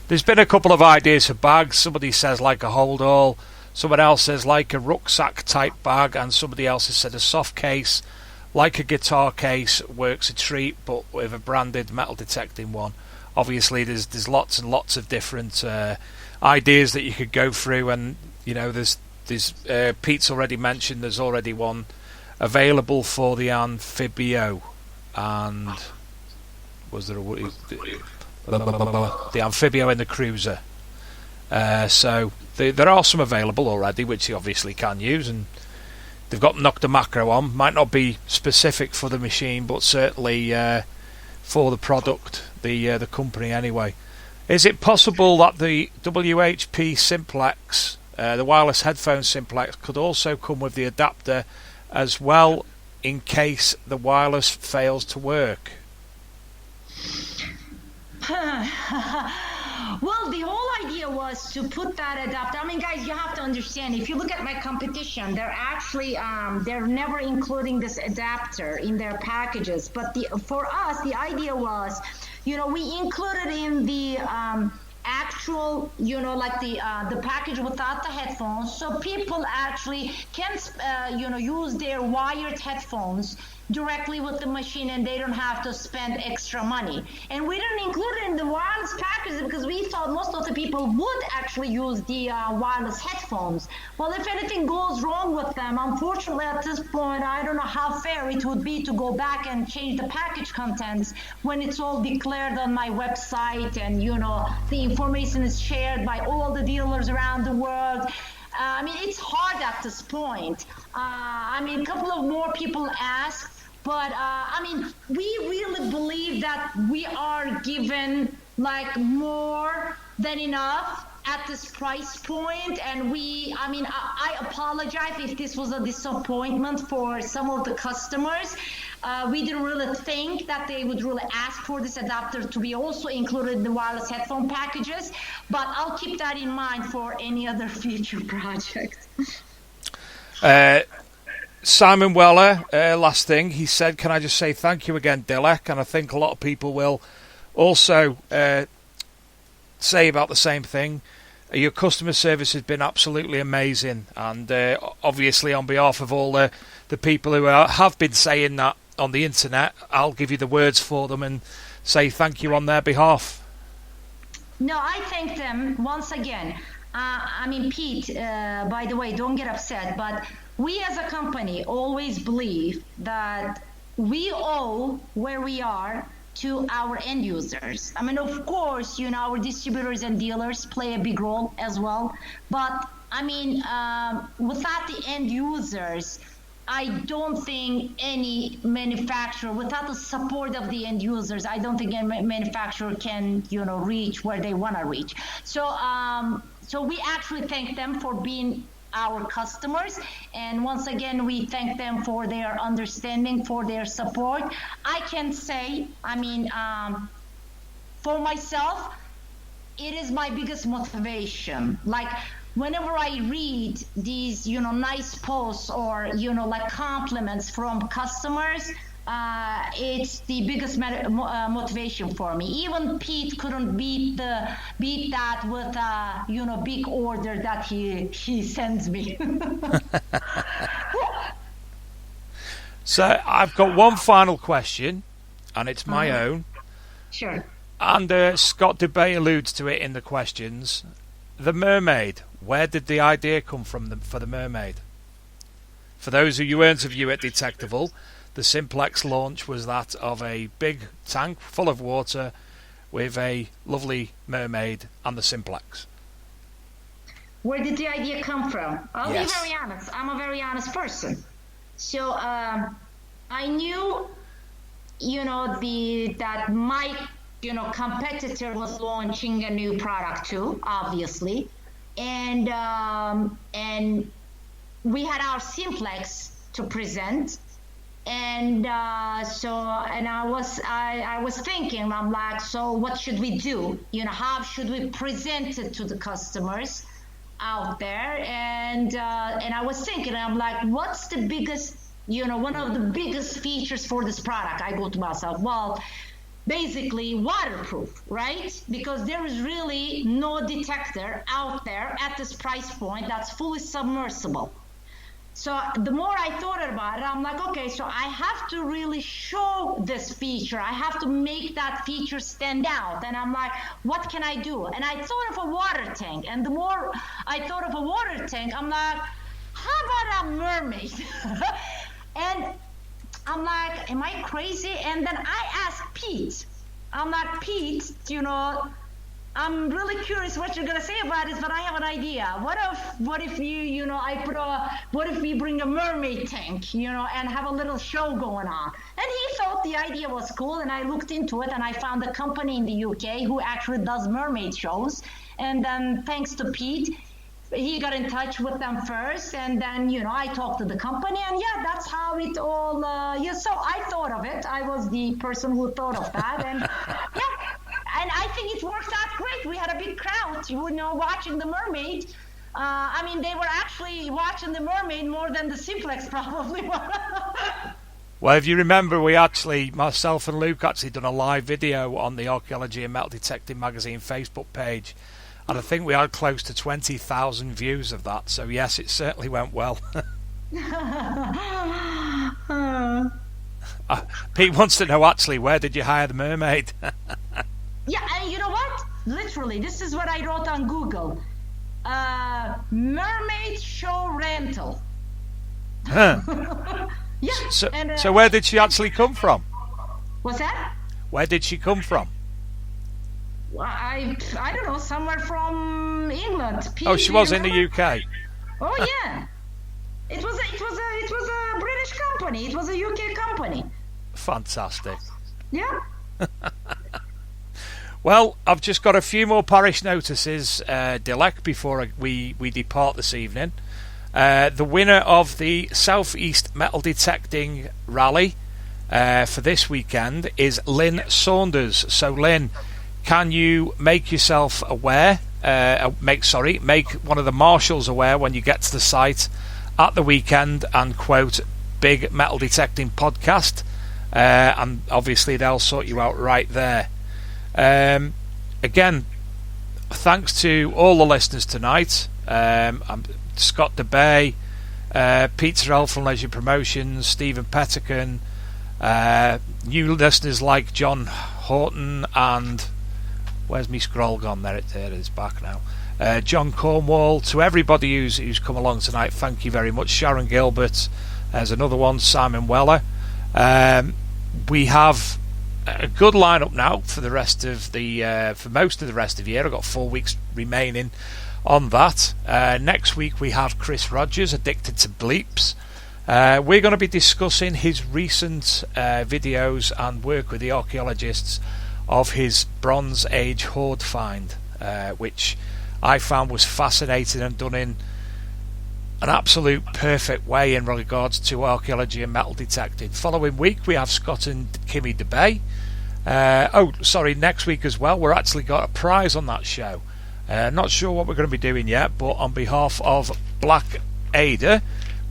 There's been a couple of ideas for bags. Somebody says like a hold-all, someone else says like a rucksack type bag, and somebody else has said a soft case. Like a guitar case, works a treat, but with a branded metal detecting one. Obviously, there's lots and lots of different ideas that you could go through, and there's Pete's already mentioned there's already one available for the Amphibio, and was there the Amphibio and the Cruiser? So there are some available already, which you obviously can use, and they've got Nokta Makro on. Might not be specific for the machine, but certainly for the product, the company anyway. Is it possible that the WHP Simplex, the wireless headphone Simplex, could also come with the adapter as well in case the wireless fails to work? Well, the whole idea was to put that adapter. Guys, you have to understand, if you look at my competition, they're actually, they're never including this adapter in their packages. But for us, the idea was, we included in the actual, like the package without the headphones, so people actually can, use their wired headphones directly with the machine, and they don't have to spend extra money. And we didn't include it in the wireless package because we thought most of the people would actually use the wireless headphones. Well, if anything goes wrong with them, unfortunately at this point, I don't know how fair it would be to go back and change the package contents when it's all declared on my website, and the information is shared by all the dealers around the world. It's hard at this point. A couple of more people asked, but we really believe that we are given like more than enough at this price point, and I apologize if this was a disappointment for some of the customers. We didn't really think that they would really ask for this adapter to be also included in the wireless headphone packages, but I'll keep that in mind for any other future project. Simon Weller, last thing, he said, can I just say thank you again, Dilek? And I think a lot of people will also say about the same thing. Your customer service has been absolutely amazing, and obviously on behalf of all the people who have been saying that on the internet, I'll give you the words for them and say thank you on their behalf. No, I thank them once again. I mean, Pete, by the way, don't get upset, but we as a company always believe that we owe where we are to our end users. I mean, of course, our distributors and dealers play a big role as well. But I mean, without the end users, I don't think any manufacturer, without the support of the end users, I don't think any manufacturer can, reach where they want to reach. So, so we actually thank them for being our customers, and once again we thank them for their understanding, for their support. I can say, I mean, for myself, it is my biggest motivation. Like whenever I read these nice posts or like compliments from customers, it's the biggest motivation for me. Even Pete couldn't beat that with a big order that he sends me. So I've got one final question, and it's my own. Sure. And Scott DeBay alludes to it in the questions. The mermaid. Where did the idea come from for the mermaid? For those of you who weren't of you at Detectable, the Simplex launch was that of a big tank full of water with a lovely mermaid and the Simplex. Where did the idea come from? I'll Yes. be very honest. I'm a very honest person. So I knew, that my, competitor was launching a new product too, obviously, and we had our Simplex to present. And I was thinking, I'm like, so what should we do? How should we present it to the customers out there? And I was thinking, I'm like, what's the biggest, one of the biggest features for this product? I go to myself, well, basically waterproof, right? Because there is really no detector out there at this price point that's fully submersible. So the more I thought about it, I'm like, okay, so I have to really show this feature. I have to make that feature stand out. And I'm like, what can I do? And I thought of a water tank. And the more I thought of a water tank, I'm like, how about a mermaid? And I'm like, am I crazy? And then I asked Pete. I'm like, Pete, I'm really curious what you're gonna say about this, but I have an idea. What if you, what if we bring a mermaid tank, and have a little show going on? And he thought the idea was cool, and I looked into it, and I found a company in the UK who actually does mermaid shows. And then thanks to Pete, he got in touch with them first, and then I talked to the company, and yeah, that's how it all. So I thought of it. I was the person who thought of that, and yeah. And I think it worked out great. We had a big crowd, watching the mermaid. I mean, they were actually watching the mermaid more than the Simplex probably. Well, if you remember, myself and Luke actually done a live video on the Archaeology and Metal Detecting Magazine Facebook page. And I think we had close to 20,000 views of that. So yes, it certainly went well. Pete wants to know, actually, where did you hire the mermaid? Yeah, and you know what? Literally, this is what I wrote on Google. Mermaid show rental. Huh. Yeah. So where did she actually come from? What's that? Where did she come from? Well, I don't know, somewhere from England. Oh, she was in the UK. Oh yeah. It was a British company. It was a UK company. Fantastic. Yeah. Well, I've just got a few more parish notices, Dilek, before we depart this evening. The winner of the South East Metal Detecting Rally for this weekend is Lynn Saunders. So, Lynn, can you make yourself aware? Make one of the marshals aware when you get to the site at the weekend and quote Big Metal Detecting Podcast, and obviously they'll sort you out right there. Again, thanks to all the listeners tonight. I'm Scott DeBay, Pete Terrell from Leisure Promotions, Stephen Pettican, new listeners like John Horton and where's me scroll gone? There it is, back now. John Cornwall. To everybody who's come along tonight, thank you very much. Sharon Gilbert, there's another one. Simon Weller. We have a good lineup now for the rest of the for most of the rest of the year. I've got 4 weeks remaining on that. Next week we have Chris Rogers, Addicted to Bleeps. We're going to be discussing his recent videos and work with the archaeologists of his Bronze Age hoard find, which I found was fascinating and done in an absolute perfect way in regards to archaeology and metal detecting. Following week we have Scott and Kimmy DeBay. Next week as well we're actually got a prize on that show. Not sure what we're going to be doing yet, but on behalf of Black Ada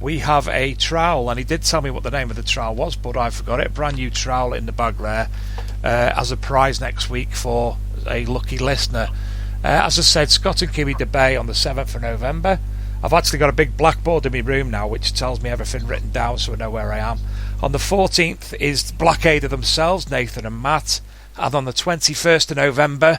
we have a trowel, and he did tell me what the name of the trowel was, but I forgot it. Brand new trowel in the bag there as a prize next week for a lucky listener. As I said, Scott and Kimmy DeBay on the 7th of November. I've actually got a big blackboard in my room now which tells me everything written down so I know where I am. On the 14th is Black Ada themselves, Nathan and Matt. And on the 21st of November,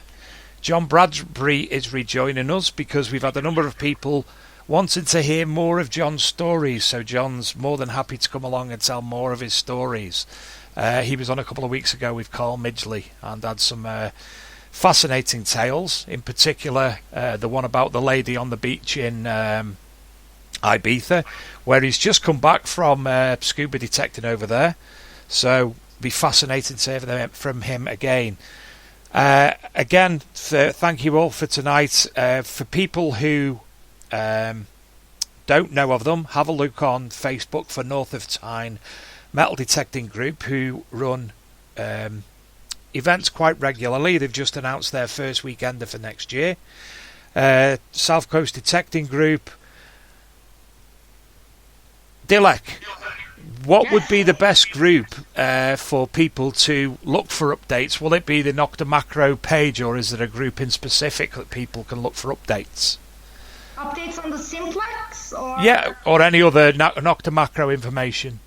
John Bradbury is rejoining us because we've had a number of people wanting to hear more of John's stories. So John's more than happy to come along and tell more of his stories. He was on a couple of weeks ago with Carl Midgley and had some fascinating tales, in particular the one about the lady on the beach in Ibiza, where he's just come back from scuba detecting over there, so be fascinating to hear from him again. Thank you all for tonight. For people who don't know of them, have a look on Facebook for North of Tyne Metal Detecting Group, who run events quite regularly. They've just announced their first weekender for next year. South Coast Detecting Group. Dilek, what would be the best group for people to look for updates? Will it be the Nokta Makro page, or is there a group in specific that people can look for updates? Updates on the Simplex? Or any other Nokta Makro information?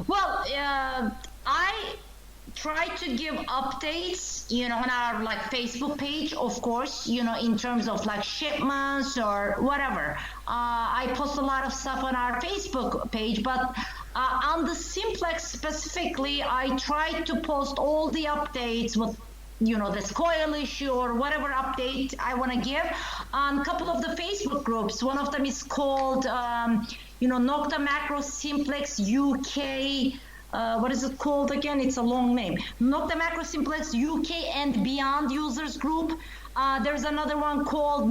Well, I try to give updates, on our Facebook page, of course, in terms of shipments or whatever. I post a lot of stuff on our Facebook page, but on the Simplex specifically, I try to post all the updates with this coil issue or whatever update I want to give on a couple of the Facebook groups. One of them is called Nokta Makro Simplex UK. What is it called again? It's a long name. Nokta Makro Simplex UK and Beyond Users Group. There's another one called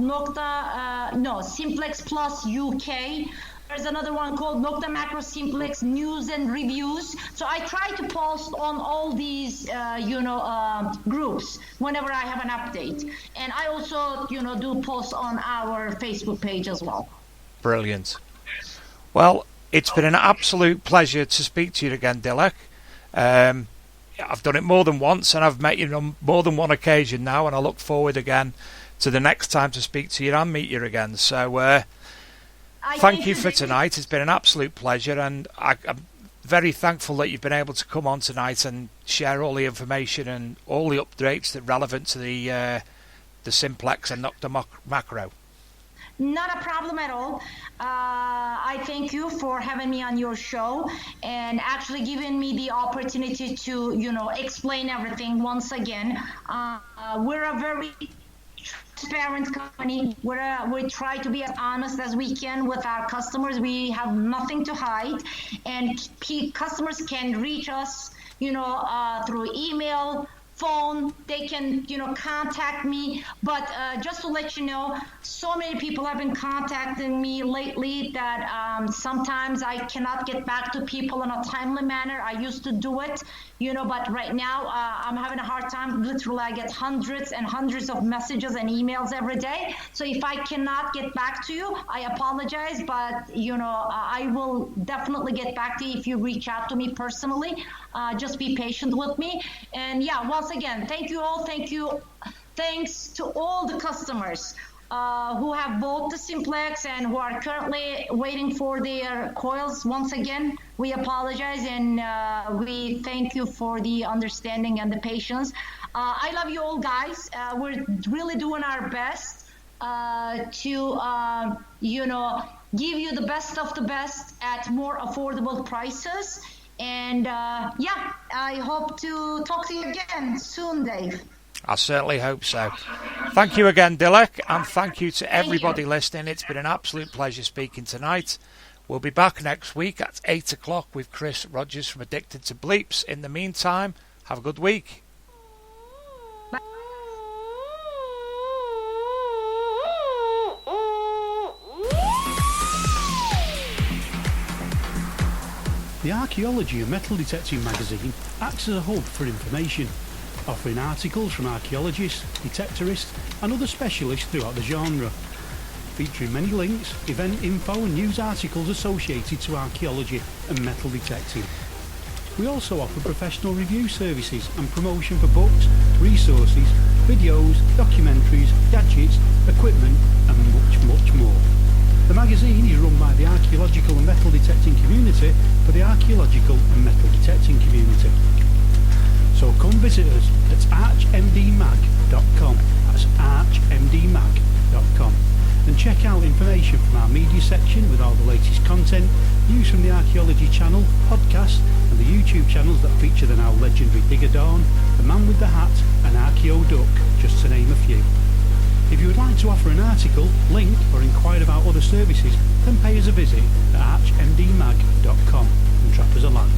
Simplex Plus UK. There's another one called Nokta Makro Simplex News and Reviews. So I try to post on all these, groups whenever I have an update. And I also, do post on our Facebook page as well. Brilliant. Well, it's been an absolute pleasure to speak to you again, Dilek. I've done it more than once, and I've met you on more than one occasion now, and I look forward again to the next time to speak to you and meet you again. So thank you for tonight. It's been an absolute pleasure, and I'm very thankful that you've been able to come on tonight and share all the information and all the updates that are relevant to the Simplex and Nokta Makro. Not a problem at all. I thank you for having me on your show and actually giving me the opportunity to, explain everything once again. We're a very transparent company. We try to be as honest as we can with our customers. We have nothing to hide, and customers can reach us, through email, phone. They can contact me, but just to let you know, so many people have been contacting me lately that sometimes I cannot get back to people in a timely manner. I used to do it, but right now I'm having a hard time. Literally, I get hundreds and hundreds of messages and emails every day. So if I cannot get back to you, I apologize, but I will definitely get back to you if you reach out to me personally. Just be patient with me. And yeah, once again, thank you all. Thank you thanks to all the customers who have bought the Simplex and who are currently waiting for their coils. Once again, we apologize and we thank you for the understanding and the patience. I love you all, guys. We're really doing our best to, give you the best of the best at more affordable prices. And yeah, I hope to talk to you again soon, Dave. I certainly hope so. Thank you again, Dilek, and thank you to everybody listening. It's been an absolute pleasure speaking tonight. We'll be back next week at 8 o'clock with Chris Rogers from Addicted to Bleeps. In the meantime, have a good week. The Archaeology and Metal Detecting magazine acts as a hub for information, offering articles from archaeologists, detectorists and other specialists throughout the genre, featuring many links, event info and news articles associated to archaeology and metal detecting. We also offer professional review services and promotion for books, resources, videos, documentaries, gadgets, equipment and much more. The magazine is run by the archaeological and metal detecting community for the archaeological and metal detecting community. So come visit us at archmdmag.com, that's archmdmag.com, and check out information from our media section with all the latest content, news from the Archaeology channel, podcast and the YouTube channels that feature the now legendary Digger Dawn, the Man with the Hat and Archeo Duck, just to name a few. If you would like to offer an article, link or inquire about other services, then pay us a visit at archmdmag.com and drop us a line.